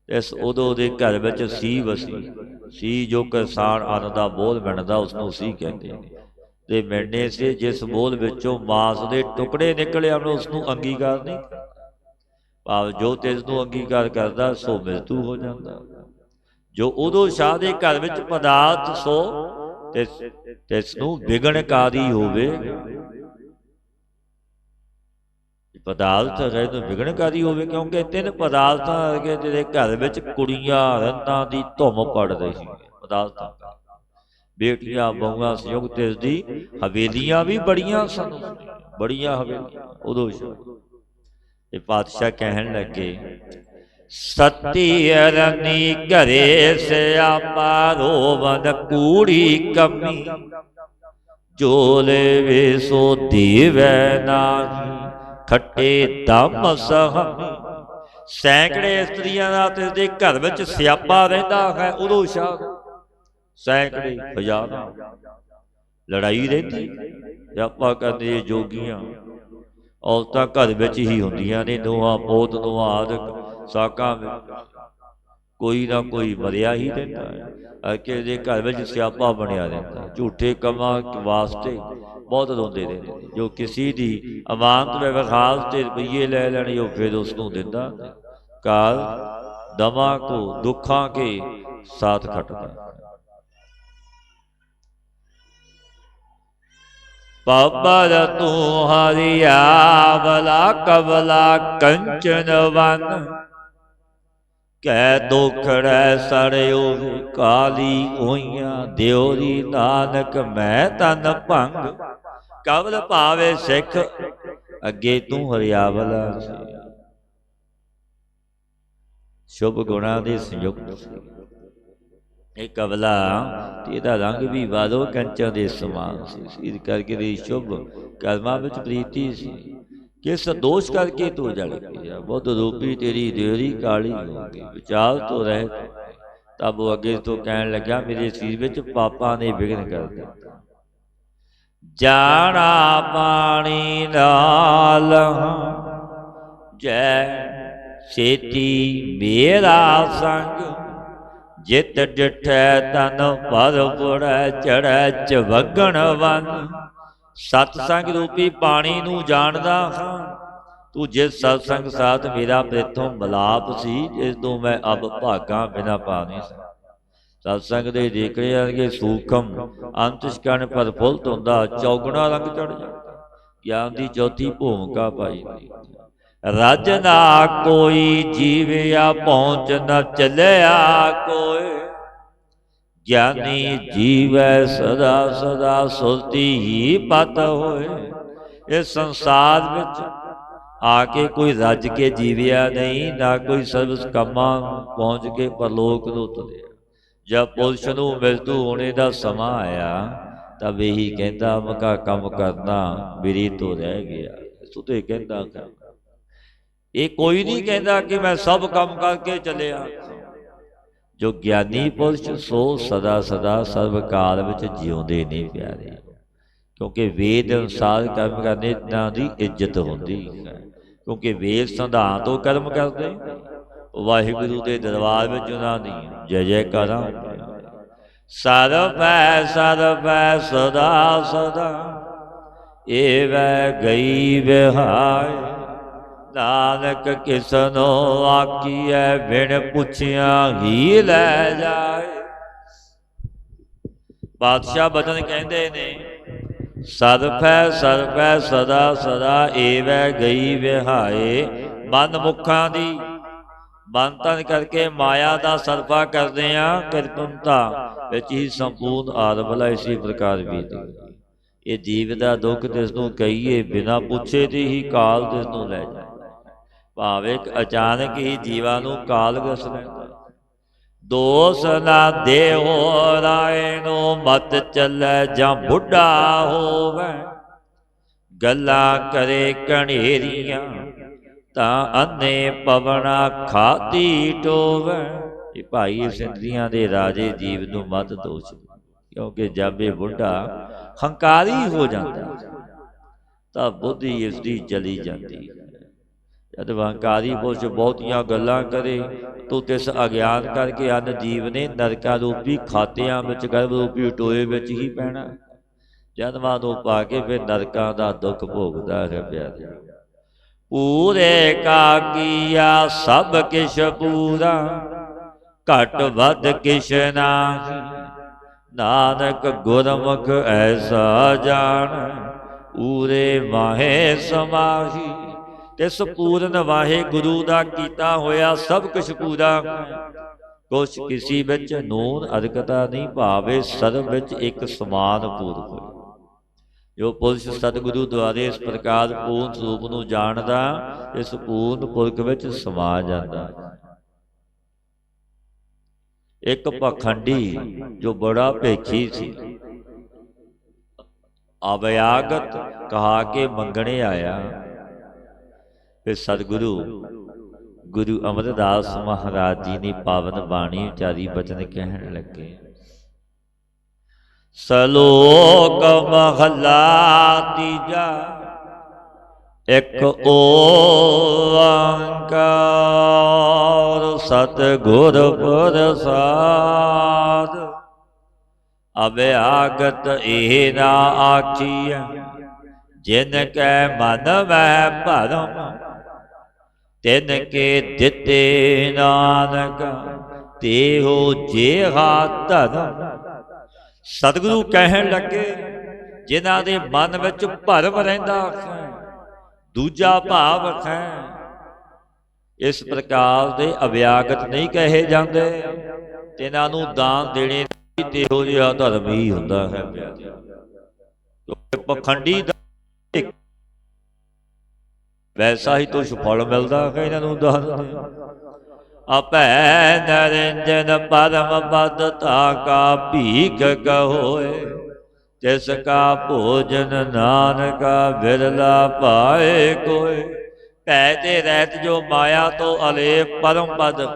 ਇਸ ਉਦੋਂ ਦੇ ਘਰ ਵਿੱਚ ਸੀ ਵਸੀ। ਸੀ ਜੋ ਕਿਸਾਨ ਅੰਨ ਦਾ ਬੋਲ ਮਿਣਦਾ ਉਸਨੂੰ ਸੀ ਕਹਿੰਦੇ ਨੇ। ਤੇ ਮਿਣਨੇ ਸੇ ਜਿਸ ਬੋਲ ਵਿੱਚੋਂ ਮਾਸ ਦੇ ਟੁਕੜੇ ਨਿਕਲੇ ਆਉਣ ਉਸਨੂੰ ਅੰਗੀਕਾਰ ਨਹੀਂ। ਭਾਵ ਜੋ ਤਿਸ ਨੂੰ ਅੰਗੀਕਾਰ ਕਰਦਾ ਸੋ ਮ੍ਰਿਤੂ ਹੋ ਜਾਂਦਾ। ਜੋ ਉਦੋਂ ਸ਼ਾਹ ਦੇ ਘਰ ਵਿੱਚ ਪਦਾਰਥ ਸੋ ਤਿਸ ਨੂੰ ਵਿਗਣਕਾਰੀ ਹੋਵੇ। ਪਦਾਰਥ ਹੈ ਨੂੰ ਵਿਗਣਕਾਰੀ ਹੋਵੇ, ਕਿਉਂਕਿ ਤਿੰਨ ਪਦਾਰਥਾਂ ਅਰਗੇ ਜਿਹੜੇ ਘਰ ਵਿੱਚ ਕੁੜੀਆਂ ਰੰਨਾਂ ਦੀ ਧੁੰਮ ਪੜ ਰਹੀ ਸੀ। ਪਦਾਰਥਾਂ ਬੇਟੀਆਂ ਬਹੂਆਂ ਸੰਯੁਕਤ ਇਸ ਦੀ ਹਵੇਲੀਆਂ ਵੀ ਬੜੀਆਂ ਸਨ, ਬੜੀਆਂ ਹਵੇਲੀਆਂ ਉਦੋਂ। ਇਹ ਪਾਤਸ਼ਾਹ ਕਹਿਣ ਲੱਗੇ, ਸਤੀ ਰੰਨੀ ਘਰੇ ਸਿਆਪਾ ਰੋਵਨ ਕੂੜੀ ਕਮੀ। ਜੋ ਲੇਵੇ ਸੋ ਦੇਵੈ ਨਾਹੀ, ਖੱਟੇ ਦਮ ਸਹਮੀ। ਸੈਂਕੜੇ ਇਸਤਰੀਆਂ ਦਾ ਤੇ ਦੇ ਘਰ ਵਿੱਚ ਸਿਆਪਾ ਰਹਿੰਦਾ ਹੈ ਉਦੋਂ ਸ਼ਾਹ। ਸੈਂਕੜੇ ਹਜ਼ਾਰਾਂ ਲੜਾਈ ਰਹਿੰਦੀ, ਸਿਆਪਾ ਕਰਦੇ ਜੋਗੀਆਂ। ਔਰਤਾਂ ਘਰ ਵਿੱਚ ਹੀ ਹੁੰਦੀਆਂ ਨੇ, ਨੂੰਹਾਂ ਪੋਤ ਨੂੰਹਾਂ ਆਦਿਕ ਸਾਕਾਂ ਵਿੱਚ ਕੋਈ ਨਾ ਕੋਈ ਮਰਿਆ ਹੀ ਰਹਿੰਦਾ ਹੈ। ਕਿਸੇ ਦੇ ਘਰ ਵਿੱਚ ਸਿਆਪਾ ਬਣਿਆ ਰਹਿੰਦਾ। ਝੂਠੇ ਕੰਮਾਂ ਵਾਸਤੇ ਬਹੁਤ ਰੋਂਦੇ ਰਹਿੰਦੇ। ਜੋ ਕਿਸੇ ਦੀ ਅਮਾਨਤ ਵਿਵਹਾਰ ਤੇ ਰੁਪਈਏ ਲੈ ਲੈਣੀ, ਉਹ ਫਿਰ ਉਸਨੂੰ ਦਿੰਦਾ। ਕਾਲ ਦਮਾ ਕੋ ਦੁੱਖਾਂ ਕੇ ਸਾਥ ਖਟਦਾ। ਪਬਰ ਤੂੰ ਹਰਿਆ ਬਲਾ ਕਬਲਾ ਕੰਚਨ ਵਨ। ਕੈ ਦੁਖੜੈ ਸੜਿਓ ਕਾਲੀ ਹੋਈਆਂ, ਦਿਉਰੀ ਨਾਨਕ ਮੈਂ ਤਨ ਭੰਗ। ਕਬਲ ਭਾਵੇ ਸਿੱਖ ਅੱਗੇ ਤੂੰ ਹਰਿਆਵਲਾ ਸੀ। ਸ਼ੁਭ ਗੁਣਾਂ ਦੇ ਸੰਯੁਕਤ ਸੀ ਇਹ ਕਬਲਾ, ਤੇ ਇਹਦਾ ਰੰਗ ਵੀ ਵਾਦੋ ਕੰਚਾਂ ਦੇ ਸਮਾਨ ਸੀ। ਇਸ ਕਰਕੇ ਦੀ ਸ਼ੁਭ ਕਰਮਾਂ ਵਿੱਚ ਪ੍ਰੀਤੀ ਸੀ। ਕਿਸ ਦੋਸ਼ ਕਰਕੇ ਤੂੰ ਜਲ ਗਿਆ, ਬੁੱਧ ਰੂਪੀ ਤੇਰੀ ਦਿਉਰੀ ਕਾਲੀ ਹੋ ਗਈ। ਵਿਚਾਰ ਤੋਂ ਰਹਿ ਤਬ ਉਹ ਅੱਗੇ ਤੋਂ ਕਹਿਣ ਲੱਗਾ, ਮੇਰੇ ਸਰੀਰ ਵਿੱਚ ਪਾਪਾਂ ਨੇ ਵਿਘਨ ਕਰ ਦਿੱਤਾ। ਜਾਣਾ ਪਾਣੀ ਨਾਲ ਜੈ ਛੇਤੀ ਮੇਰਾ ਸੰਗ। ਜਿਤ ਡਿਠੈ ਤਨ ਭਰ ਪੁੜੈ ਚੜੈ ਚਵਗਣ ਵਨ। ਸਤਸੰਗ ਰੂਪੀ ਪਾਣੀ ਨੂੰ ਜਾਣਦਾ ਹਾਂ, ਤੂੰ ਜਿਸ ਸਤਸੰਗ ਸਾਥ ਮੇਰਾ ਪ੍ਰੇਥੋਂ ਮਿਲਾਪ ਸੀ, ਜਿਸ ਤੋਂ ਮੈਂ ਅਬ ਭਾਗਾਂ ਬਿਨਾ ਪਾ ਨਹੀਂ ਸਕਦਾ। ਸਤਸੰਗ ਦੇ ਦੇਖਣੇ ਵਰਗੇ ਸੂਖਮ ਅੰਤਿਸ਼ਕਣ ਪ੍ਰਫੁੱਲਤ ਹੁੰਦਾ, ਚੌਗੁਣਾ ਰੰਗ ਚੜ ਜਾਂਦਾ। ਗਿਆਨ ਦੀ ਚੌਥੀ ਭੂਮਿਕਾ ਪਾਈ। ਰਜ ਨਾ ਕੋਈ ਜੀਵਿਆ ਪਹੁੰਚ ਨ ਚੱਲਿਆ ਕੋਈ। ਗਿਆਨੀ ਜੀਵੈ ਸਦਾ ਸਦਾ ਸੁਰਤੀ ਹੀ ਪਤ ਹੋਏ। ਇਸ ਸੰਸਾਰ ਵਿੱਚ ਆ ਕੇ ਕੋਈ ਰੱਜ ਕੇ ਜੀਵਿਆ ਨਹੀਂ, ਨਾ ਕੋਈ ਸਰਵ ਕੰਮਾਂ ਪਹੁੰਚ ਕੇ ਪਰਲੋਕ ਨੂੰ ਤੁਰਿਆ। ਜਦ ਪੁਰਸ਼ ਨੂੰ ਮ੍ਰਿਤੂ ਹੋਣੇ ਦਾ ਸਮਾਂ ਆਇਆ, ਤਬ ਇਹੀ ਕਹਿੰਦਾ ਮਕਾ ਕੰਮ ਕਰਨਾ ਮੇਰੀ ਤੋਂ ਰਹਿ ਗਿਆ। ਸੁਤੇ ਕਹਿੰਦਾ ਇਹ ਕੋਈ ਨਹੀਂ ਕਹਿੰਦਾ ਕਿ ਮੈਂ ਸਭ ਕੰਮ ਕਰਕੇ ਚੱਲਿਆ। ਜੋ ਗਿਆਨੀ ਪੁਰਸ਼ ਸੋ ਸਦਾ ਸਦਾ ਸਰਬ ਕਾਲ ਵਿੱਚ ਜਿਉਂਦੇ ਨੇ ਪਿਆਰੇ। ਕਿਉਂਕਿ ਵੇਦ ਅਨੁਸਾਰ ਕਰਮ ਕਰਨੇ ਇਹਨਾਂ ਦੀ ਇੱਜ਼ਤ ਹੁੰਦੀ ਹੈ। क्योंकि वेद संधान तो कर्म करते, वाहिगुरु के दरबार में उन्होंने जय जयकारा। सर्वै सर्वै सदा सदा एवै गई विहाय, नानक किसनो आखिए बिन पुछिया ही लै जाए। पातशाह बचन कहते ने, सर्वै सर्वै सदा सदा एवै गई विहाए। मन मुखां दी मन तन करके माया का सरफा करते हैं, किरपनता विच ही संपूर्ण आदमला इसी प्रकार बीती। ये जीव का दुख जिसनों कहीए बिना पूछे ते ही काल जिसनों लै जाए। भावें अचानक ही जीवां नूं काल गस लैंदा। दोष ना देहो राय नो मत चलै जां बुढ़ा होवे, गल्लां करे कणेरियां तां अन्ने पवना खाती टोवे। भाई इस इंद्रियां दे राजे जीव नूं मत दोष, क्योंकि जब ये बुढ़ा हंकारी हो जाता तां बुद्धि इसकी चली जाती। जब हंकारी पुरुष बहुतियां गल्लां करे तो तिस अज्ञान करके अन जीव ने नरका रूपी खातियां विच गर्भ रूपी टोए विच ही पैना। जन्मां नूं पा के फिर नरकां दा दुख भोगदा है प्यारे। पूरे का किया सब किश पूरा, घट वध किश नाही, नानक गुरमुख ऐसा जान, पूरे माहे समाही। तिस पूरन वाहे गुरु दा कीता होया सब कुछ पूरा, कुछ किसी विच नून अदकता नहीं, भावे सर्व विच एक समान पूरक होया। जो पुरुष सतगुरु द्वारे इस प्रकार पूर्ण स्वरूप नूं जानदा, इस पूर्ण पुरख विच समा जांदा। एक पखंडी जो बड़ा भेखी सी, अभयागत कहा के मंगने आया। फिर सतगुरु गुरु अमरदास महाराज जी ने पावन बाणी उचारी, बचन कहन लगे। सलोक महला तीजा, एक ओंकार सतगुर प्रसाद। अभयागत ए ना आखिए, जिनके मन में भरम, तिनके दिते नानक तेहो जेहा धर्म। सतगुरु कहन लगे, जिन्हां दे मन विच भरम रहिंदा है, दूजा भाव है, इस प्रकार दे अभ्यागत नहीं कहे जाते। इन्हां नूं दान देने तेहो जिहा धर्म ही हुंदा है। पखंडी वैसा ही तो फल मिलता है इन्हां नूं दान। अपै नरिंजन परम बदता का भीख कहोए, जिसका भोजन नानका बिरला पाए कोय। पैदे रहत जो माया तो अलेप परम पद है,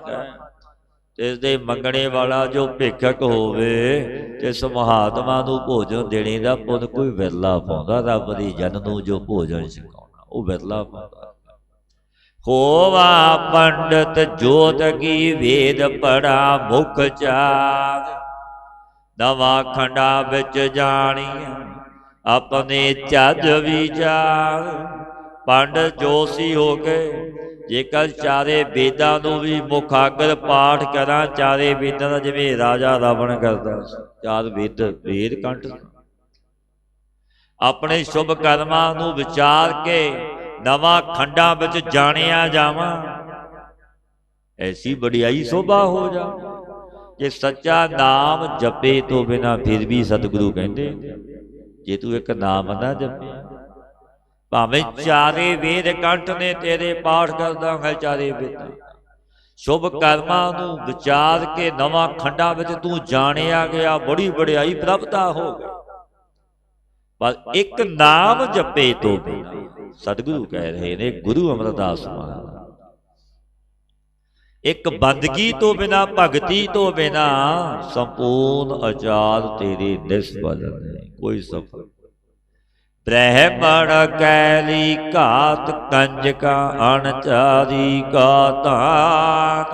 तिसदे मंगणे वाला जो भिखक होवे, तिस महात्मा नूं भोजन देने का पुन कोई विरला पाउंदा। रब दी जन नूं जो भोजन छकाउणा वो विरला पाउंदा। होवा पंडित जोतगी वेद पढ़ा मुख चार, नवा खंडा बिच जानिया अपने चज विचार। पंडित जोशी हो गए, जेकर चारे वेदां नूं भी मुखागर पाठ करा, चारे वेदां दा जिवें राजा रावण करदा, चार वेद वेद कंठ अपने शुभ कर्मां नूं विचार के नवा खंडा विच जानिया जावां, ऐसी बड़ियाई शोभा हो जा। जे सच्चा नाम जपे तो बिना फिर भी सतगुरु कहते, जे तू एक नाम ना जपे, भावें चारे वेद कंठ ने तेरे पाठ करदा है, चारे वेद शुभ कर्मां नूं विचार के नवा खंडा विच तू जानिया गया, बड़ी बड़ियाई प्राप्ता हो गई। पर एक नाम जपे तो बिना, सतगुरु कह रहे ने गुरु अमरदास महाराज, एक बंदगी तो बिना, भगती तो बिना संपूर्ण आचार तेरे निष्फल है, कोई सफल। ब्रह्मण कैली घात कंजका अणचारी का तान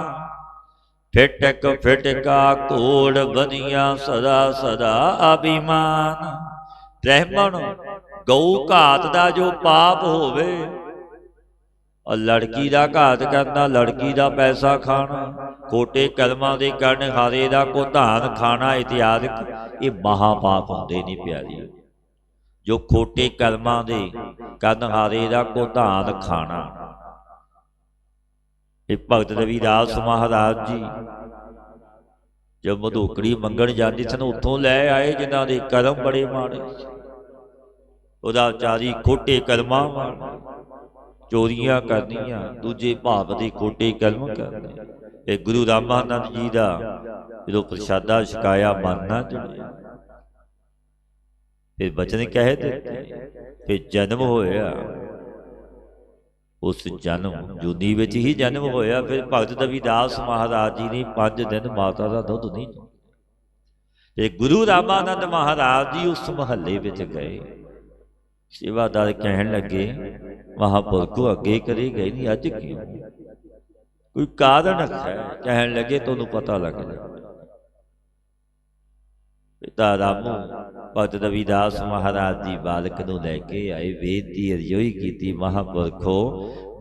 फिटक फिटका कोड़ बनिया सदा सदा अभिमान। ब्रह्मण गौ घात का जो पाप होवे और लड़की का घात करना, लड़की का पैसा खाना, खोटे कलमां दे करन हारे का घोधान खाना इत्यादि ये महापाप होंदे ने प्यारी। जो खोटे कलमां दे करन हारे का घोधान खाना। भगत रविदास महाराज जी जब मधोकड़ी मंगण जाते सन उत्थों लै आए जिन्हां दे कर्म बड़े माड़े, उहदा चारी खोटे कर्मां वाला, चोरियां करनियां, दूजे भाव दे खोटे कर्म करने। गुरु रामानंद जी का जो प्रसादा छकाया मन ना जुड़िया, फिर बचन कह देते, फिर जन्म होया, उस जन्म जूनी विच ही जन्म होया। फिर भगत रविदास महाराज जी ने 5 दिन माता का दुध नहीं पीता। गुरु रामानंद महाराज जी उस महल्ले विच गए, सेवादार कहन लगे महापुरखो अगे करे गए नहीं, अज क्यों, कोई कारण है? कहन लगे तुहानूं पता लग जाए। पिता रामू भगत रविदास महाराज जी बालक नूं लैके आए, बेनती अरजोई की, महापुरखो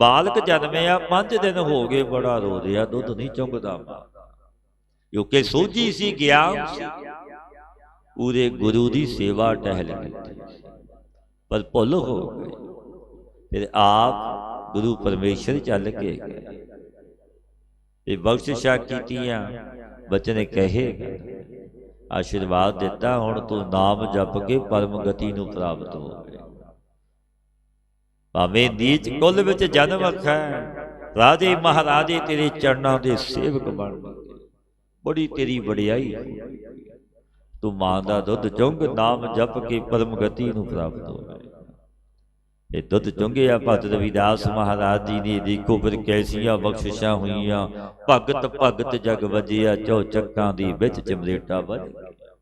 बालक जन्मिया 5 दिन हो गए, बड़ा रो रहा, दुध नहीं चुंगदा, क्योंकि सोझी सी ज्ञान सी, पूरे गुरु की सेवा टहल की, पर भुल हो गई। फिर आप गुरु परमेश्वर चल के गए, बख्शिशा कीतियां, बचन कहे, आशीर्वाद दिता, हुण तू नाम जप के परम गति नूं प्राप्त हो गए। भावें नीच कुल विच जन्म रखा, राजे महाराजे तेरे चरणों के सेवक बन गए, बड़ी तेरी वडियाई, तू मां दा दुध चुंग, नाम जप के परम गति नूं प्राप्त हो गए। ये दुध चुंगिया भगत रविदास महाराज जी ने, देखो फिर कैसिया बख्शिशा हुईयां, भगत भगत जग वजिया, चौचक्कां दी विच चमलेटा बज गया।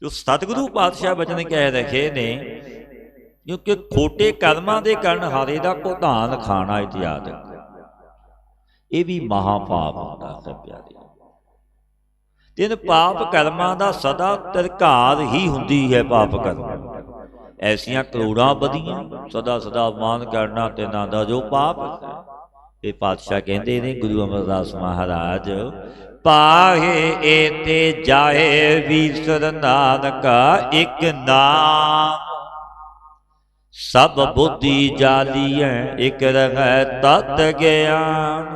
जो सतगुरु पातशाह बचन कह रखे ने, क्योंकि खोटे कर्मां दे कारण हारे दा घोधान खाना इत्यादि ये भी महापाप होता है प्यारे। तिन पाप कर्मां दा सदा तिरकार ही हुंदी है। पाप कर्म ऐसिया करोड़ां बदियां, सदा सदा मान करना तिना दा जो पाप है। ये पातशाह कहते ने गुरु अमरदास महाराज, पाहे एते जाए विसर नानका, एक नाम सब बुद्धि जालिए, एक रहे तत ज्ञान।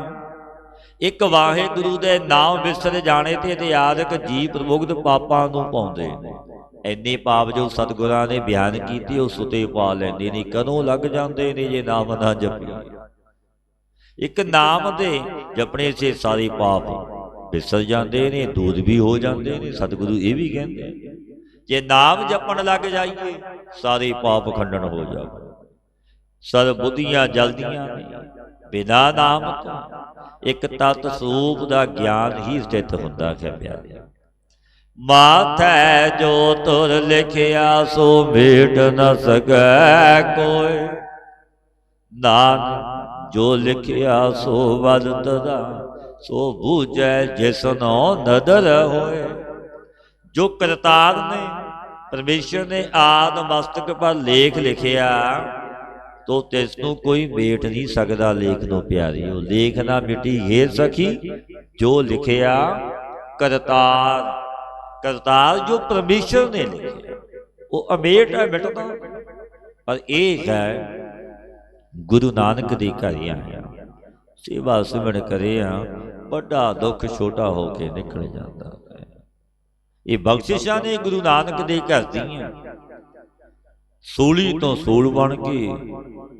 एक वाहे गुरु दे नाम विसर जाने ते आदक जी प्रमुग्ध पापां नूं पाउंदे ने। इन्ने पाप जो सतगुरां ने बयान कीते उस उते पा लैंदे ने, कदों लग जाते ने जे नाम ना जपे। एक नाम दे जपने से सारे पाप विसर जाते ने, दूर भी हो जाते ने। सतगुरु ये भी कहते जे नाम जपन लग जाइए सारे पाप खंडन हो जाए। सर्व बुद्धियां जलदियां ने बिना नाम तो, एक तत् स्वरूप का ज्ञान ही स्थित हुंदा है प्यारे। माथै जो तुर लिखिया सो मेट न सकै कोई, नानक जो लिखिया सो वद तदा, सो बूझै जिसनो नदर होए। जो करतार ने परमेश्वर ने आद मस्तक पर लेख लिखिया, तो तिसनों कोई मेट नहीं सकता लेख नो प्यारी। वो लेख ना मिटी घेर सकी, जो लिखिया करतार, करतार जो परमेश्वर ने लिखे वो अमेट है मिटदा। पर एक है गुरु नानक दी घर आया, सेवा सिमरन करे बड़ा दुख छोटा होके निकल जाता है। ये बख्शिशा ने गुरु नानक दे घर दियां, सूली तो सूल बन के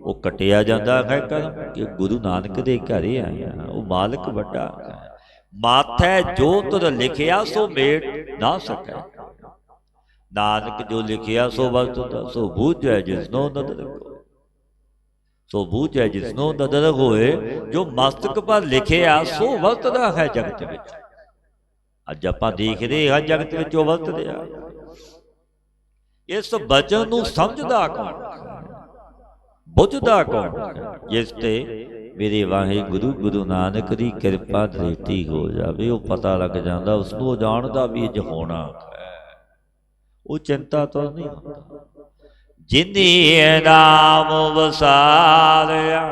वो कटिया जाता है कर्म कि गुरु नानक दे घर आया। वो मालिक बड़ा माथे जो तुर लिखिया सो मेट ना सकै, नानक जो लिखिया सो वस्तुता, सो बूझै जिसनो नदर होए। सो बूझै जिसनो नदर होए, जो मस्तक पर लिखिया सो वरतदा है जगत विच। अज आपां देखदे हां जगत विच वरतदे आ, इस बचन नूं समझदा कौन, बुझदा कौन, जिस ते मेरे वाहिगुरु गुरु नानक दी किरपा दृष्टि हो जावे, वो पता लग जाता उसनूं, वो जानदा भी इंज होना है, वो चिंता तो नहीं होता। जिनी नाम वसारिया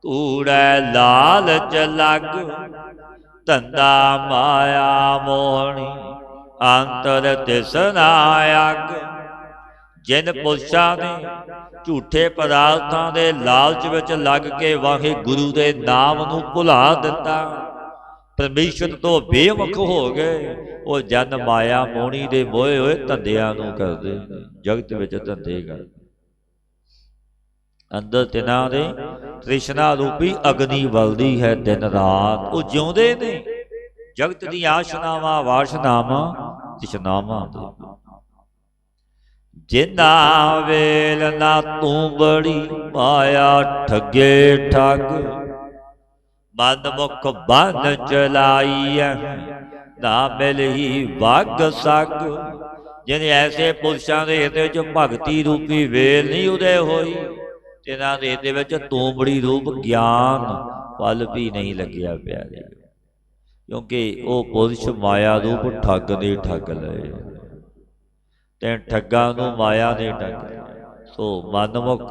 कूड़े लालच लग, धंधा माया मोहनी अंतर तिसना अग। जिन पुरुषां ने झूठे पदार्थां दे लालच विच लग के वाहिगुरु दे नाम नूं भुला दिता, परमेश्वर तो बेमुख हो गए, वो जन माया मोहनी दे मोहे होए धंधियां नूं करदे, जगत विच धंधे करदे। अंदर तिन्हां दे तृष्णा रूपी अग्नि बलदी है दिन रात, वो जिउंदे ने जगत दी आशनावां वासनावां तृष्णावां दे। जिन्ना वेल ना तू बड़ी माया ठगे ठग, मन मुख बन चलाई ना मिल ही वग सग। जिन्हें ऐसे पुरुषों के हिरदे च भगती रूपी वेल नहीं उदय होई, तिन्हां दे हिरदे विच तूंबड़ी रूप ज्ञान फल भी नहीं लग्या प्यारे, क्योंकि वो पुरुष माया रूप ठग ने ठग लए, ते ठग्गां नूं माया ने ठग। सो मनमुख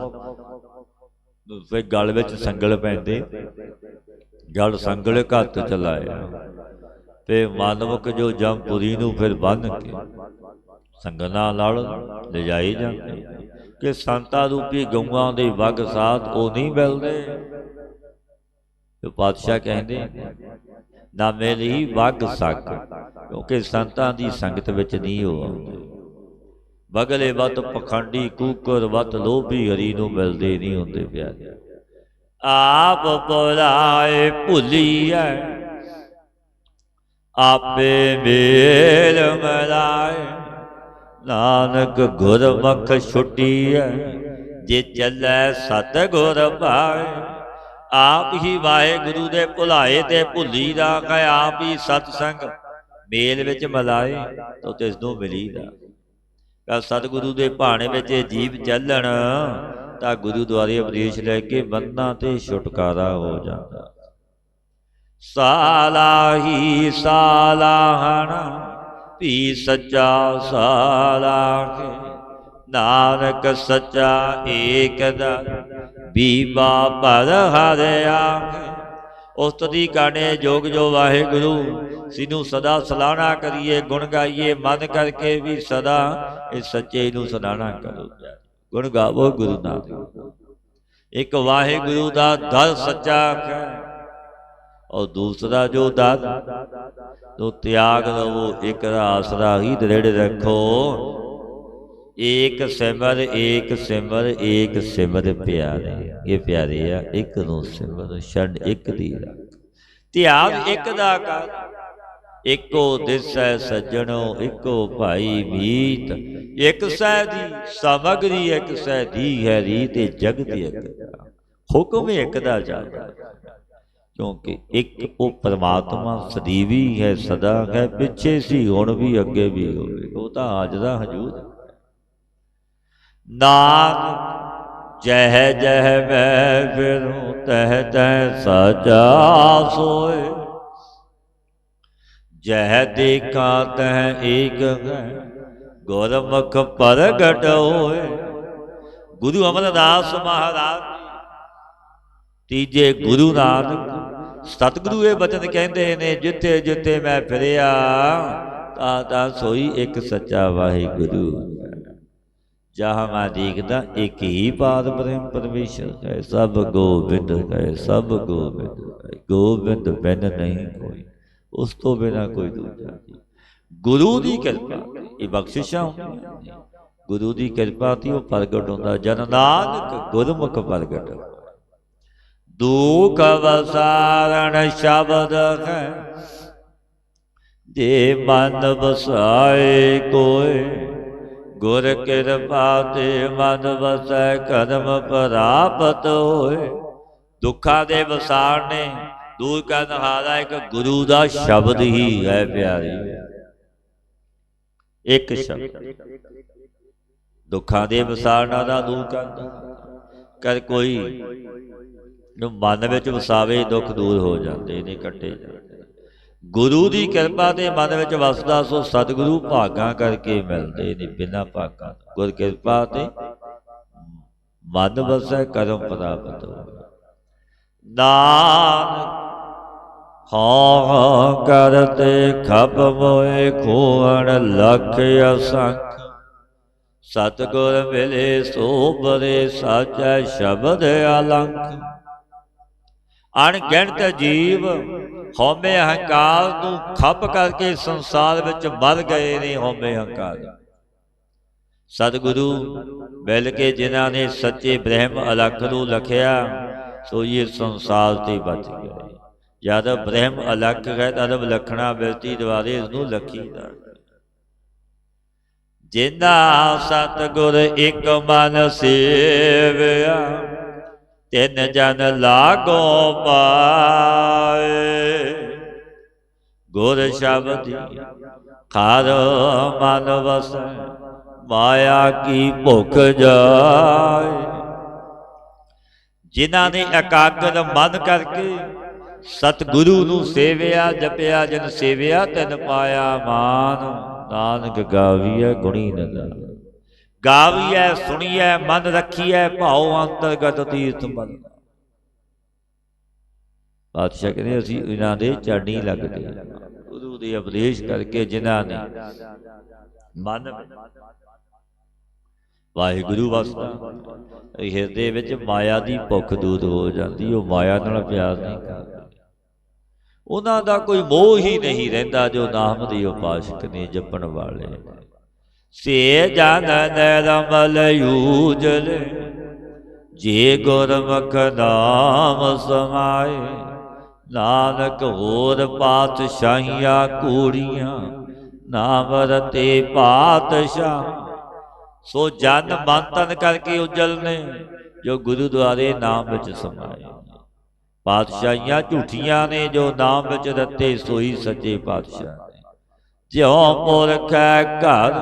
फिर गल विच संगल पैंदे, गल संगल घत चलाया, फिर मनमुख जो जमपुरी नूं फिर बन के संगना नाल ले जाई जांदे कि संता रूपी गऊआं दे वग साथ वो नहीं मिलदे। तो पातशाह कहंदे ना मिली वग सग, क्योंकि संतां दी संगत विच नहीं हो आउंदे। बगले वत पखंडी कूकर वत लोभी हरी नूं मिलदे नहीं हुंदे प्यारे। आप बुलाए भुलिए आपे मेल मिलाए, नानक गुरमुख छुटिए जे चलै सतगुर पाए। आप ही वाहिगुरु दे भुलाए ते भुली दा, कह आप ही सतसंग मेल विच मिलाए तो तिसनूं मिलीदा। कह सतगुरु दे भाणे विच जीव चलण तां गुरु द्वारे उपदेश लै के बंधनां ते छुटकारा हो जांदा। साला ही सालाहणा भी सच्चा सालाहे, नानक सच्चा एक दर बीबा पर हर आखे। उस्तरी गाने जोग जो वाहिगुरु सिनू सदा सलाहना करिए, गुण गाइए मन करके भी सदा इस सच्चे नू सलाहना करो। गुण गावो गुरु नानक, एक वाहिगुरु दा दर सच्चा है, और दूसरा जो दर तो त्याग दवो, एक आसरा ही दृढ़ रखो। एक सिमर एक सिमर एक सिमर प्यारे, ये प्यारे आ एक नूं सिमर छड़ एक दी रख। ध्यान एक दा कर, एको दिसै सज्जणो एको भाई मीत। एक सै दी सामग्री एक सै दी है रीत, जगत एक दा हुक्म एक दा जादा। क्योंकि एक वो परमात्मा सदीवी है सदा है, पिछे सी हुण भी अगे भी होवे, वो तां अज दा हजूर। नानक जह जह मैं फिरूं तह तह सजा सोए, जह देखा तह एक है गुरमुख प्रगट होए। गुरु अमरदास महाराज तीजे गुरु नानक सतगुरु ये बचन कहते ने, जिथे जिथे मैं फिरिया ता सोई एक सच्चा वाहिगुरु। जहाँ मैं देखता एक ही पार ब्रह्म परमेश्वर है, सब गोबिंद है सब गोबिंद है, गोबिंद बिन नहीं कोई, उस तो बिना कोई दूजा नहीं। गुरु की कृपा ये बख्शिशा होंदियां, गुरु की कृपा थी वो प्रगट होंदा। जन नानक गुरमुख प्रगट, दुख वसारण शब्द है जे मन बसाए कोय। गुर कृपा ते मन वसै कर्म प्राप्त होए। दुखा दे वसार ने दूर करने वाला एक गुरु का शब्द ही है प्यारे, एक शब्द। ਦੁੱਖਾਂ ਦੇ ਵਿਸਾਰਨਾ ਦਾ ਦੂਰ ਕਰਦਾ। ਕਰ ਕੋਈ ਨੂੰ ਮਨ ਵਿੱਚ ਵਸਾਵੇ, ਦੁੱਖ ਦੂਰ ਹੋ ਜਾਂਦੇ ਨੇ, ਕੱਟੇ ਜਾਂਦੇ। ਗੁਰੂ ਦੀ ਕਿਰਪਾ ਤੇ ਮਨ ਵਿੱਚ ਵਸਦਾ, ਸੋ ਸਤਿਗੁਰੂ ਭਾਗਾਂ ਕਰਕੇ ਮਿਲਦੇ ਨੇ, ਬਿਨਾਂ ਭਾਗਾਂ। ਗੁਰ ਕਿਰਪਾ ਤੇ ਮਨ ਵਸੈ, ਕਰਮ ਪ੍ਰਾਪਤ ਹੋਵੇ। ਨਾਨਕ ਹਾਂ ਕਰਤੇ ਖਪ ਮੋਏ ਖੋਹਣ ਲਖ ਅਸੰਖ। ਸਤਿਗੁਰ ਮਿਲੇ ਸੋ ਬਰੇ, ਸਾਚੈ ਸ਼ਬਦ ਅਲੰਖ। ਅਣਗਿਣਤ ਜੀਵ ਹਉਮੈ ਹੰਕਾਰ ਨੂੰ ਖੱਪ ਕਰਕੇ ਸੰਸਾਰ ਵਿੱਚ ਮਰ ਗਏ ਨੇ, ਹਉਮੈ ਹੰਕਾਰ। ਸਤਿਗੁਰੂ ਮਿਲ ਕੇ ਜਿਨ੍ਹਾਂ ਨੇ ਸੱਚੇ ਬ੍ਰਹਮ ਅਲਖ ਨੂੰ ਲਖਿਆ, ਸੋ ਇਹ ਸੰਸਾਰ ਤੇ ਬਚ ਗਏ। ਜਦ ਬ੍ਰਹਮ ਅਲਖ ਹੈ ਤਦ ਵਿਲੱਖਣਾ ਬਿਰਤੀ ਦੁਆਰੇ ਇਸਨੂੰ ਲਖੀਦਾ। ਜਿਨ੍ਹਾਂ ਸਤਿਗੁਰ ਇੱਕ ਮਨ ਸੇਵਿਆ, ਤਿੰਨ ਜਨ ਲਾਗੋ ਪਾਏ। ਗੁਰ ਸ਼ਬਦੀ ਹਰ ਮਨ ਵਸੈ, ਮਾਇਆ ਕੀ ਭੁਖ ਜਾਏ। ਜਿਨ੍ਹਾਂ ਨੇ ਇਕਾਗਰ ਮਨ ਕਰਕੇ ਸਤਿਗੁਰੂ ਨੂੰ ਸੇਵਿਆ, ਜਪਿਆ, ਜਿਨ ਸੇਵਿਆ ਤਿਨ ਪਾਇਆ ਮਾਨ। ਨਾਨਕ ਗਾਵੀਐ ਗੁਣੀ ਨਗਾ, ਗਾਵੀਐ ਸੁਣੀਐ ਮਨ ਰੱਖੀਐ, ਭਾਉ ਅੰਤਰਗਤ ਤੀਰਥ ਮਨ। ਪਾਤਸ਼ਾਹ ਕਹਿੰਦੇ ਅਸੀਂ ਇਹਨਾਂ ਦੇ ਚਰਨੀ ਲੱਗਦੇ। ਗੁਰੂ ਦੇ ਉਪਦੇਸ਼ ਕਰਕੇ ਜਿਨ੍ਹਾਂ ਨੇ ਮਨ ਵਾਹਿਗੁਰੂ ਵਸਦਾ, ਹਿਰਦੇ ਵਿੱਚ ਮਾਇਆ ਦੀ ਭੁੱਖ ਦੂਰ ਹੋ ਜਾਂਦੀ। ਉਹ ਮਾਇਆ ਨਾਲ ਪਿਆਰ ਨਹੀਂ ਕਰਦੇ, ਉਹਨਾਂ ਦਾ ਕੋਈ ਮੋਹ ਹੀ ਨਹੀਂ ਰਹਿੰਦਾ, ਜੋ ਨਾਮ ਦੇ ਉਪਾਸਕ ਨੇ, ਜਪਣ ਵਾਲੇ। ਸੇ ਜਨ ਨਿਰਮਲ ਊਜਲ, ਜੇ ਗੁਰਮੁਖ ਨਾਮ ਸਮਾਏ। ਨਾਨਕ ਹੋਰ ਪਾਤਸ਼ਾਹੀਆਂ ਕੂੜੀਆਂ, ਨਾਮ ਰਤੇ ਪਾਤਸ਼ਾਹ। ਸੋ ਜਨ ਮਨ ਤਨ ਕਰਕੇ ਉਜਲ ਨੇ, ਜੋ ਗੁਰੂ ਦੁਆਰੇ ਨਾਮ ਵਿੱਚ ਸਮਾਏ। ਪਾਤਸ਼ਾਹੀਆਂ ਝੂਠੀਆਂ ਨੇ, ਜੋ ਨਾਮ ਵਿੱਚ ਰਤੇ ਸੋਈ ਸੱਚੇ ਪਾਤਸ਼ਾਹ ਨੇ। ਜਿਉ ਪੁਰਖੈ ਘਰ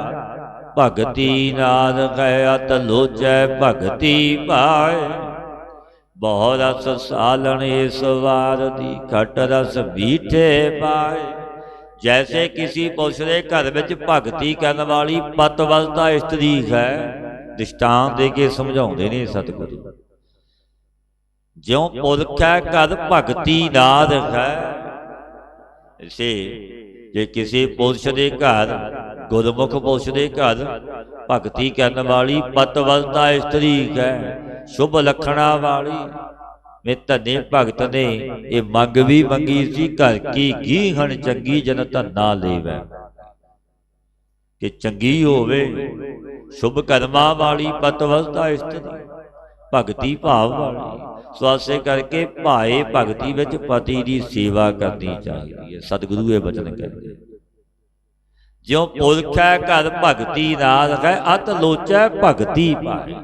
ਭਗਤੀ ਨਾਲ ਗਏ, ਅਤ ਲੋਚੈ ਭਗਤੀ ਪਾਏ। ਬਹੁ ਰਸ ਸਾਲਣ ਇਸ ਵਾਰ ਦੀ, ਘਟ ਰਸ ਬੀਠੇ ਪਾਏ। ਜੈਸੇ ਕਿਸੇ ਪੁਰਸ਼ ਦੇ ਘਰ ਵਿੱਚ ਭਗਤੀ ਕਰਨ ਵਾਲੀ ਪਤਵਲਤਾ ਇਸਤਰੀ ਹੈ, ਦ੍ਰਿਸ਼ਟਾਂਤ ਦੇ ਕੇ ਸਮਝਾਉਂਦੇ ਨੇ ਸਤਿਗੁਰੂ। ਜਿਉ ਪੁਰਖੈ ਘਰ ਭਗਤੀ ਨਾਦ ਹੈ, ਇਸੇ ਜੇ ਕਿਸੇ ਪੁਰਸ਼ ਦੇ ਘਰ, ਗੁਰਮੁਖ ਪੁਰਸ਼ ਦੇ ਘਰ ਭਗਤੀ ਕਰਨ ਵਾਲੀ ਪਤਵਲਤਾ ਇਸਤਰੀ ਹੈ, ਸ਼ੁਭ ਲੱਖਣਾ ਵਾਲੀ। ਮੇ ਧੰਨੇ ਭਗਤ ਨੇ ਇਹ ਮੰਗ ਵੀ ਮੰਗੀ ਸੀ, ਘਰ ਕੀ ਗੀਹਣ ਚੰਗੀ ਜਨ ਧੰਨਾ ਲੈਵੈ। ਕਿ ਚੰਗੀ ਹੋਵੇ, ਸ਼ੁਭ ਕਰਮਾਂ ਵਾਲੀ ਪਤਵਲਤਾ ਇਸਤਰੀ, ਭਗਤੀ ਭਾਵ ਵਾਲੀ। ਸਵਾਸੇ ਕਰਕੇ ਭਾਏ ਭਗਤੀ ਵਿੱਚ ਪਤੀ ਦੀ ਸੇਵਾ ਕਰਨੀ ਚਾਹੀਦੀ ਹੈ। ਸਤਿਗੁਰੂ ਇਹ ਬਚਨ ਕਹਿੰਦੇ। ਜਿਉ ਪੁਰਖੈ ਘਰ ਭਗਤੀ ਨਾਲ ਹੈ, ਅਤ ਲੋਚੈ ਭਗਤੀ ਪਾਏ।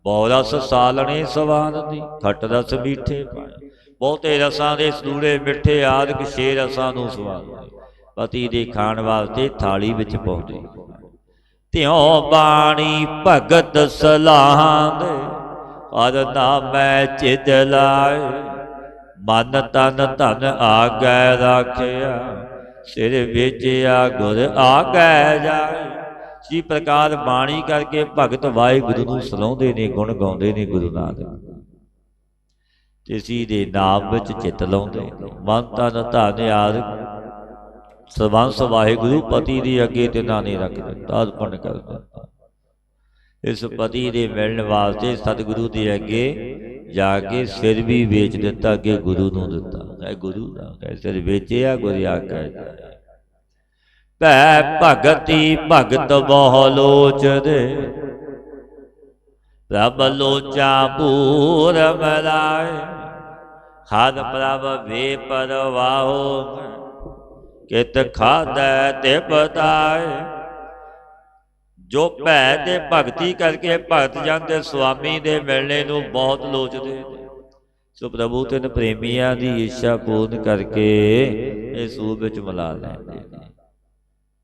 ਬਹੁ ਰਸ ਸਾਲਣੇ ਸਵਾਦ ਦੀ, ਖੱਟ ਰਸ ਮੀਠੇ ਪਾਏ। ਬਹੁਤੇ ਰਸਾਂ ਦੇ ਸਦੂੜੇ ਮਿੱਠੇ ਆਦਿਕ 6 ਰਸਾਂ ਨੂੰ ਸਵਾਦ ਪਤੀ ਦੇ ਖਾਣ ਵਾਸਤੇ ਥਾਲੀ ਵਿੱਚ ਪਾਉਂਦੇ। ਤਿਉ ਬਾਣੀ ਭਗਤ ਸਲਾਹਾਂ ਦੇ, ਹਰ ਨਾਮੈ ਚਿਤ ਲਾਏ। ਮਨ ਤਨ ਧਨ ਆਗੈ ਰਾਖਿਆ, ਸਿਰ ਵੇਚਿਆ ਗੁਰ ਆਗੈ ਜਾਏ। ਇसी प्रकार बाणी करके भगत वाहिगुरु नूं सलाहुंदे ने, गुण गाउंदे ने गुरु नानक। इसी दे नाम विच चित लाउंदे, मन तन धन आदि सर्वंस वाहिगुरु पति दे अगे तिन्हां ने रख दिता, अर्पण कर दिता। इस पति दे मिलण वास्ते सतगुरु दे अगे जाके सिर भी वेच दिता, अगे गुरु नूं दिता। गुरु दा सिर वेचिया गुरु आज्ञा जाए। भै भगति भगत बहु लोच दे, प्रभ लोचा पूर मिलाए। हर प्रभ वे परवाहो, कित खादै ते बताए। जो भै ते भगती करके भगत जन दे स्वामी दे मिलने नूं बहुत लोचदे ने, सो प्रभु तिन प्रेमियां दी इच्छा पूर्ण करके इस रूप विच मिला लैंदे ने।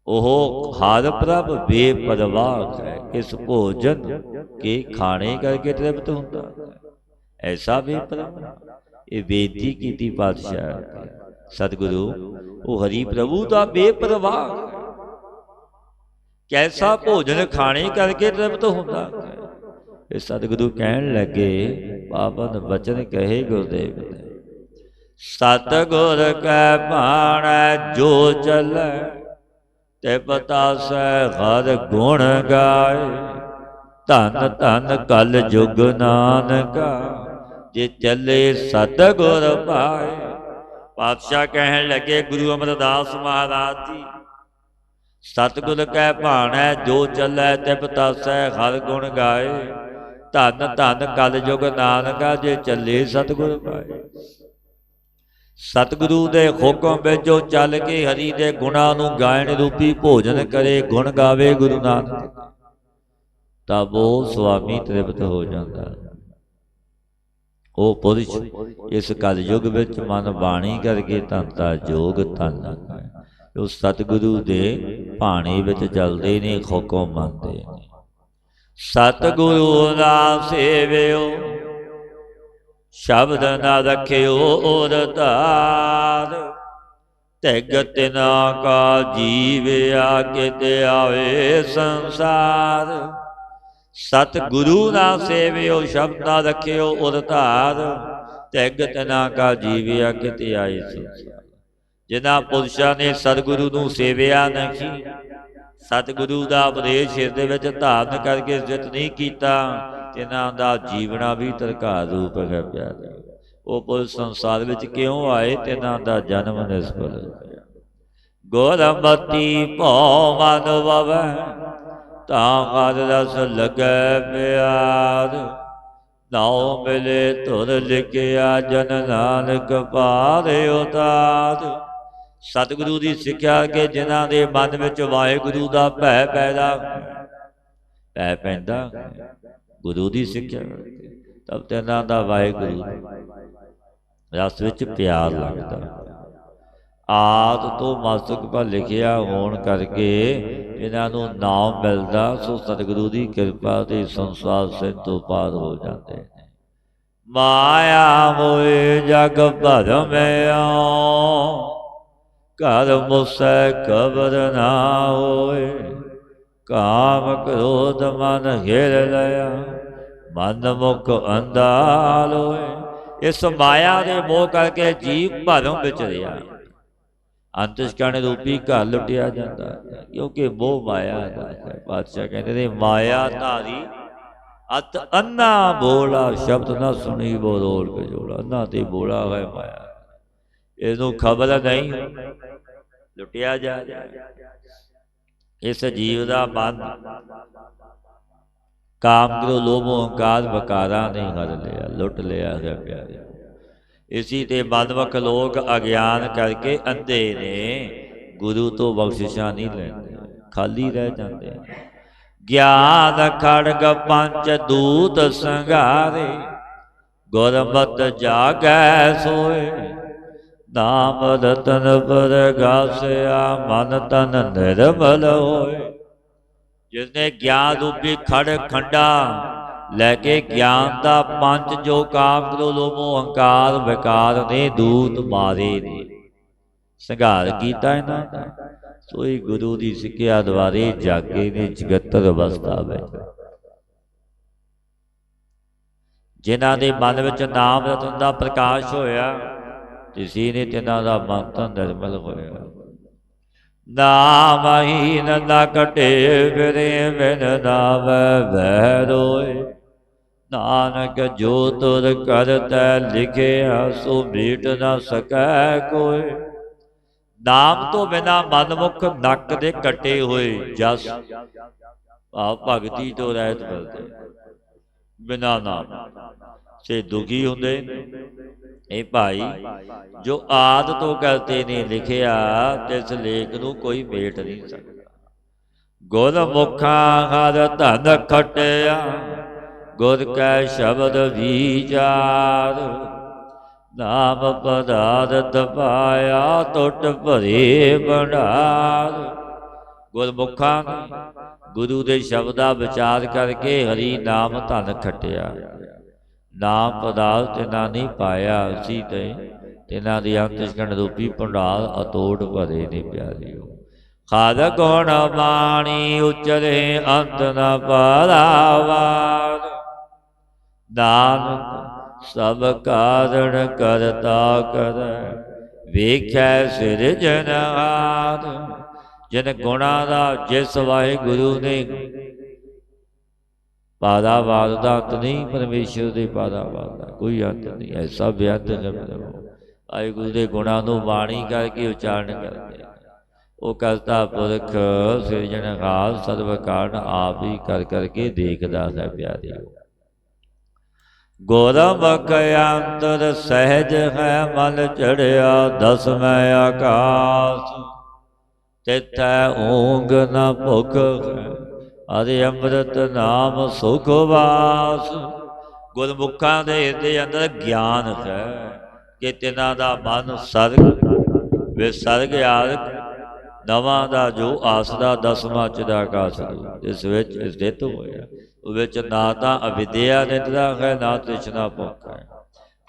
ਉਹ ਹਰ ਪ੍ਰਭ ਬੇਪਰਵਾਹ ਹੈ, ਕਿਸ ਭੋਜਨ ਕੇ ਖਾਣੇ ਕਰਕੇ ਤ੍ਰਿਪਤ ਹੁੰਦਾ। ਐਸਾ ਬੇਪਰਵਾਹ, ਇਹ ਬੇਨਤੀ ਕੀਤੀ ਪਾਤਸ਼ਾਹ ਸਤਿਗੁਰੂ, ਉਹ ਹਰੀ ਪ੍ਰਭੂ ਦਾ ਬੇਪਰਵਾਹ ਕੈਸਾ ਭੋਜਨ ਖਾਣੇ ਕਰਕੇ ਤ੍ਰਿਪਤ ਹੁੰਦਾ। ਇਹ ਸਤਿਗੁਰੂ ਕਹਿਣ ਲੱਗੇ, ਪਾਵਨ ਬਚਨ ਕਹੇ ਗੁਰਦੇਵ ਨੇ, ਸਤਿਗੁਰ ਕੈ ਭਾਣੈ ਜੋ ਚੱਲੈ ਤੇ ਪਤਾਸੈ ਹਰ ਗੁਣ ਗਾਏ। ਧਨ ਧਨ ਕਲ ਜੁਗ ਨਾਨਕਾ ਜੇ ਚੱਲੇ ਸਤਿਗੁਰ ਪਾਏ। ਪਾਤਸ਼ਾਹ ਕਹਿਣ ਲੱਗੇ ਗੁਰੂ ਅਮਰਦਾਸ ਮਹਾਰਾਜ ਜੀ, ਸਤਿਗੁਰ ਕੈ ਭਾਣੈ ਜੋ ਚੱਲੈ ਤੇ ਪਤਾਸੈ ਹਰ ਗੁਣ ਗਾਏ। ਧਨ ਧਨ ਕਲ ਜੁਗ ਨਾਨਕਾ ਜੇ ਚੱਲੇ ਸਤਿਗੁਰ ਪਾਏ। ਸਤਿਗੁਰੂ ਦੇ ਹੁਕਮ ਵਿੱਚੋਂ ਚੱਲ ਕੇ ਹਰੀ ਦੇ ਗੁਣਾਂ ਨੂੰ ਗਾਇਣ ਰੂਪੀ ਭੋਜਨ ਕਰੇ, ਗੁਣ ਗਾਵੇ ਗੁਰੂ ਨਾਨਕ, ਤਾਂ ਉਹ ਸੁਆਮੀ ਤ੍ਰਿਪਤ ਹੋ ਜਾਂਦਾ। ਉਹ ਪੁਰਸ਼ ਇਸ ਕਲਯੁਗ ਵਿੱਚ ਮਨ ਬਾਣੀ ਕਰਕੇ ਤਨਤਾ ਜੋਗ ਤਨ, ਉਹ ਸਤਿਗੁਰੂ ਦੇ ਭਾਣੇ ਵਿੱਚ ਚੱਲਦੇ ਨੇ, ਹੁਕਮ ਮੰਨਦੇ ਨੇ। ਸਤਿਗੁਰੂ ਦਾ ਸੇਵਿਓ ਸ਼ਬਦ ਨਾ ਰੱਖਿਓ ਔਰ ਧਾਰ। ਤਿਗ ਤਿਨਾ ਕਾ ਜੀਵਿਆ ਕਿਤੇ ਆਵੇ ਸੰਸਾਰ। ਸਤਿਗੁਰੂ ਨਾ ਸੇਵਿਓ ਸ਼ਬਦ ਨਾ ਰੱਖਿਓ ਔਰ ਧਾਰ। ਤਿਗ ਤਿਨਾ ਕਾ ਜੀਵਿਆ ਕਿਤੇ ਆਏ ਸੰਸਾਰ। ਜਿਨ੍ਹਾਂ ਪੁਰਸ਼ਾਂ ਨੇ ਸਤਿਗੁਰੂ ਨੂੰ ਸੇਵਿਆ ਨਹੀਂ, ਸਤਿਗੁਰੂ ਦਾ ਉਪਦੇਸ਼ ਹਿਰਦੇ ਵਿੱਚ ਧਾਰਨ ਕਰਕੇ ਇੱਜ਼ਤ ਨਹੀਂ ਕੀਤਾ, ਤਿਨਾਂ ਦਾ ਜੀਵਨਾ ਵੀ ਧਰਕਾਰ ਰੂਪ ਹੈ ਪਿਆਰੇ। ਉਹ ਪੁਰਸ਼ ਸੰਸਾਰ ਵਿੱਚ ਕਿਉਂ ਆਏ, ਤਿਨਾਂ ਦਾ ਜਨਮ ਨਿਸਫਲ ਹੋਇਆ। ਗੁਰਮਤਿ ਭਉ ਮਨ ਵਵੈ ਤਾਂ ਹਰ ਰਸ ਲੱਗੈ ਪਿਆਰ। ਨਾਉ ਮਿਲੇ ਧੁਰ ਲਿਖਿਆ ਜਨ ਨਾਨਕ ਪਾਰ ਉਤਾਰ। ਸਤਿਗੁਰੂ ਦੀ ਸਿੱਖਿਆ ਕੇ ਜਿਨ੍ਹਾਂ ਦੇ ਮਨ ਵਿੱਚ ਵਾਹਿਗੁਰੂ ਦਾ ਭੈ ਪੈਦਾ, ਭੈ ਪੈਂਦਾ ਗੁਰੂ ਦੀ ਸਿੱਖਿਆ, ਤਬ ਤਿਨਾਂ ਦਾ ਵਾਹਿਗੁਰੂ ਰਸ ਵਿੱਚ ਪਿਆਰ ਲੱਗਦਾ। ਆਦਿ ਤੋਂ ਮਸਤਕ ਪਰ ਲਿਖਿਆ ਹੋਣ ਕਰਕੇ ਇਹਨਾਂ ਨੂੰ ਨਾਮ ਮਿਲਦਾ। ਸੋ ਸਤਿਗੁਰੂ ਦੀ ਕਿਰਪਾ ਤੇ ਸੰਸਾਰ ਸਿੰਘ ਤੋਂ ਪਾਰ ਹੋ ਜਾਂਦੇ ਨੇ। ਮਾਇਆ ਹੋਏ ਜਗ ਭਰਮਿਓ ਘਰ ਮੁਸੈ ਕਬਰ ਨਾ ਹੋਏ। ਕਾਮ ਕ੍ਰੋਧ ਮਨ ਘੇਰ ਲਿਆ ਮਨ ਮੁਖ ਅੰਧਾ ਲੋਏ। ਇਸ ਮਾਇਆ ਦੇ ਮੋਹ ਕਰਕੇ ਜੀਵ ਭਰਮ ਵਿੱਚ ਰਿਹਾ, ਅੰਤਿਸ਼ਕਾਣੇ ਰੂਪੀ ਘਰ ਲੁੱਟਿਆ ਜਾਂਦਾ, ਕਿਉਂਕਿ ਮੋਹ ਮਾਇਆ ਦਾ ਹੈ। ਪਾਤਸ਼ਾਹ ਕਹਿੰਦੇ ਨੇ ਮਾਇਆ ਧਾਰੀ ਅਤ ਅੰਨਾ ਬੋਲਾ ਸ਼ਬਦ ਨਾ ਸੁਣੀ ਬੋ ਰੋਲ ਕੇ ਜੋੜਾ। ਅੰਨਾ ਤੇ ਬੋਲਾ ਹੈ ਮਾਇਆ, ਇਹਨੂੰ ਖਬਰ ਨਹੀਂ, ਲੁੱਟਿਆ ਜਾ। ਇਸ ਜੀਵ ਦਾ ਮਨ ਕਾਮ ਕ੍ਰੋਧ ਲੋਭ ਅਹੰਕਾਰ ਵਿਕਾਰਾਂ ਨੇ ਹਰ ਲਿਆ, ਲੁੱਟ ਲਿਆ ਹੈ ਪਿਆਰੇ। ਇਸੀ ਤੇ ਮਨਮੁਖ ਲੋਕ ਅਗਿਆਨ ਕਰਕੇ ਅੰਧੇ ਨੇ, ਗੁਰੂ ਤੋਂ ਬਖਸ਼ਿਸ਼ਾਂ ਨਹੀਂ ਲੈਂਦੇ, ਖਾਲੀ ਰਹਿ ਜਾਂਦੇ। ਗਿਆਨ ਖੜਗ ਪੰਚ ਦੂਤ ਸੰਘਾਰੇ ਗੁਰਮਤਿ ਜਾਗੈ ਸੋਏ। ਨਾਮ ਰਤਨ ਪਰਗਾਸਿਆ ਮਨ ਤਨ ਨਿਰਮਲ ਹੋਏ। ਜਿਸਨੇ ਗਿਆਨ ਰੂਪੀ ਖੜ ਖੰਡਾ ਲੈ ਕੇ ਗਿਆਨ ਦਾ ਪੰਜ ਜੋ ਕਾਮ ਕ੍ਰੋਧ ਲੋਭ ਅਹੰਕਾਰ ਵਿਕਾਰ ਨੇ ਦੂਤ ਮਾਰੇ ਨੇ, ਸੰਘਾਰ ਕੀਤਾ ਇਹਨਾਂ ਦਾ। ਸੋਈ ਗੁਰੂ ਦੀ ਸਿੱਖਿਆ ਦੁਆਰੇ ਜਾਗੇ ਨੇ ਜਗਤਰ ਅਵਸਥਾ ਵਿੱਚ। ਜਿਨ੍ਹਾਂ ਦੇ ਮਨ ਵਿੱਚ ਨਾਮ ਰਤਨ ਦਾ ਪ੍ਰਕਾਸ਼ ਹੋਇਆ, ਇਸੀ ਨੇ ਤਿਨਾਂ ਦਾ ਮਨ ਤਾਂ ਨਿਰਮਲ ਹੋਇਆ। ਨਾਮਹੀਨ ਨਾ ਘਟੇ ਫਿਰੇ ਬਿਨ ਨਾਵੈ ਬਹਿ ਰੋਏ। ਨਾਨਕ ਜੋ ਤੁਰ ਕਰਤੈ ਲਿਖਿਆ ਸੋ ਮੀਟ ਨਾ ਸਕੈ ਕੋਏ। ਨਾਮ ਤੋਂ ਬਿਨਾਂ ਮਨਮੁਖ ਨੱਕ ਦੇ ਕੱਟੇ ਹੋਏ ਜਸ ਭਾਵ ਭਗਤੀ ਤੋਂ ਰਹਿਤ ਮਿਲਦੇ, ਬਿਨਾਂ ਨਾਮ ਸੇ ਦੁਖੀ ਹੁੰਦੇ। ਇਹ ਭਾਈ ਜੋ ਆਦਿ ਤੋਂ ਕਰਤੇ ਨੇ ਲਿਖਿਆ, ਤਿਸ ਲੇਖ ਨੂੰ ਕੋਈ ਮੇਟ ਨਹੀਂ ਸਕਦਾ। ਗੁਰਮੁਖਾਂ ਹਰ ਧਨ ਖਟਿਆ ਗੁਰ ਕੈ ਸ਼ਬਦ ਵਿਚਾਰ। ਨਾਮ ਪਦਾਰਥ ਪਾਇਆ ਟੁੱਟ ਭਰੇ ਭੰਡਾਰ। ਗੁਰਮੁਖਾਂ ਨੇ ਗੁਰੂ ਦੇ ਸ਼ਬਦਾਂ ਵਿਚਾਰ ਕਰਕੇ ਹਰੀ ਨਾਮ ਧਨ ਖਟਿਆ। ਨਾਮ ਪਦਾਰਥ ਤਿਨਾਂ ਨਹੀਂ ਪਾਇਆ, ਉਸੀ ਤੇ ਤਿਨਾਂ ਦੀ ਅੰਤਿਸ਼ਕਣ ਰੂਪੀ ਭੰਡਾਰ ਅਤੋੜ ਭਰੇ ਨੇ ਪਿਆਰਿਓ। ਖਾਦ ਗੁਣ ਬਾਣੀ ਉਚਰੇ ਅੰਤ ਨ ਪਾਰਾਵਾਰ। ਨਾਨਕ ਸਭ ਕਾਰਣ ਕਰਤਾ ਕਰੈ, ਵੇਖੈ ਸਿਰਜਣਹਾਰ। ਜਿਨ ਗੁਣਾਂ ਦਾ ਜਿਸ ਵਾਹਿਗੁਰੂ ਨੇ ਪਾਰਾਵਾਰ ਦਾ ਅੰਤ ਨਹੀਂ, ਪਰਮੇਸ਼ਰ ਦੇ ਪਾਰਾਵਾਰ ਦਾ ਕੋਈ ਅੰਤ ਨਹੀਂ। ਐਸਾ ਬੇਅੰਤ ਹੈ ਵਾਹਿਗੁਰੂ ਦੇ ਗੁਣਾਂ ਨੂੰ ਬਾਣੀ ਕਰਕੇ ਉਚਾਰਨ ਕਰਦੇ। ਉਹ ਕਰਤਾ ਪੁਰਖ ਸਿਰਜਣਹਾਰ ਸਰਬ ਕਾਰਨ ਆਪ ਹੀ ਕਰ ਕਰਕੇ ਦੇਖਦਾ ਹੈ ਪਿਆਰਿਓ। ਗੁਰਮੁਖ ਅੰਤਰ ਸਹਿਜ ਹੈ ਮਨ ਚੜਿਆ ਦਸਮੈ ਆਕਾਸ। ਤਿਥੈ ਊਂਘ ਨ ਭੁਖ ਹੈ ਹਰਿ ਅੰਮ੍ਰਿਤ ਨਾਮ ਸੁਖ ਵਾਸ। ਗੁਰਮੁਖਾਂ ਦੇ ਹਿਰਦੇ ਅੰਦਰ ਗਿਆਨ ਹੈ ਕਿ ਤਿਨਾਂ ਦਾ ਮਨ ਸਰਗ ਵਿਸਰਗ ਆਦਿਕ ਨਵਾਂ ਦਾ ਜੋ ਆਸਰਾ ਦਸਵਾਂ ਚਿਦਾਕਾਸ਼ ਇਸ ਵਿੱਚ ਸਥਿਤ ਹੋਇਆ। ਉਹ ਵਿੱਚ ਨਾ ਤਾਂ ਅਵਿਦਿਆ ਨਿੰਦਰਾ ਹੈ ਨਾ ਤ੍ਰਿਸ਼ਨਾ ਭੁੱਖ ਹੈ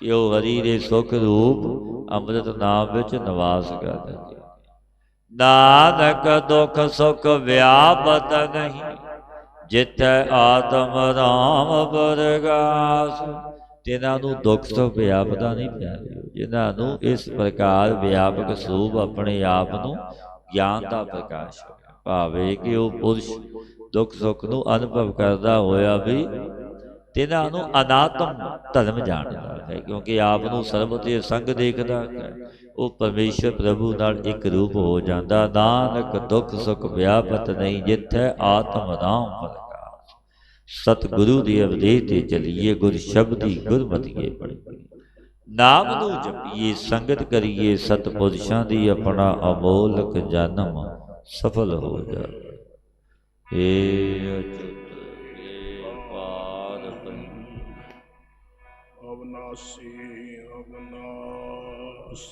ਕਿ ਉਹ ਹਰੀ ਦੇ ਸੁਖ ਰੂਪ ਅੰਮ੍ਰਿਤ ਨਾਮ ਵਿੱਚ ਨਿਵਾਸ ਕਰਦੇ। ਨਾਨਕ ਦੁਖ ਸੁਖ ਵਿਆਪਤ ਨਹੀਂ, ਜਿੱਥੈ ਆਤਮ ਰਾਮ ਪ੍ਰਗਾਸ। ਤਿਨਾਂ ਨੂੰ ਦੁੱਖ ਸੁਖ ਵਿਆਪਦਾ ਨਹੀਂ ਪਿਆਰਿਓ, ਜਿਨ੍ਹਾਂ ਨੂੰ ਇਸ ਪ੍ਰਕਾਰ ਵਿਆਪਕ ਸਰੂਪ ਆਪਣੇ ਆਪ ਨੂੰ ਗਿਆਨ ਦਾ ਪ੍ਰਕਾਸ਼ ਹੋਇਆ। ਭਾਵੇਂ ਕਿ ਉਹ ਪੁਰਸ਼ ਦੁੱਖ ਸੁੱਖ ਨੂੰ ਅਨੁਭਵ ਕਰਦਾ ਹੋਇਆ ਵੀ ਤਿਨਾਂ ਨੂੰ ਅਨਾਤਮ ਧਰਮ ਜਾਣਦਾ ਹੈ, ਕਿਉਂਕਿ ਆਪ ਨੂੰ ਸਰਬ ਤੇ ਸੰਗ ਦੇਖਦਾ ਹੈ। ਉਹ ਪਰਮੇਸ਼ਰ ਪ੍ਰਭੂ ਨਾਲ ਇੱਕ ਰੂਪ ਹੋ ਜਾਂਦਾ। ਨਾਨਕ ਦੁੱਖ ਸੁੱਖ ਵਿਆਪਤ ਨਹੀਂ, ਜਿੱਥੈ ਆਤਮ ਰਾਮ ਪ੍ਰਗਾਸ। ਸਤਿਗੁਰੂ ਦੀ ਅਵਦੇਸ਼ ਤੇ ਚਲੀਏ, ਗੁਰ ਸ਼ਬਦੀ ਗੁਰਮਤਿਏ ਪੜ੍ਹੀਏ। ਨਾਮ ਨੂੰ ਜਪੀਏ, ਸੰਗਤ ਕਰੀਏ ਸਤਿਪੁਰਸ਼ਾਂ ਦੀ, ਆਪਣਾ ਅਮੋਲਕ ਜਨਮ ਸਫਲ ਹੋ ਜਾਵੇ। ਏ ਅਚੁੱਤ ਏ ਪਾਰ ਅਵਨਾਸੀ ਅਵਨਾਸ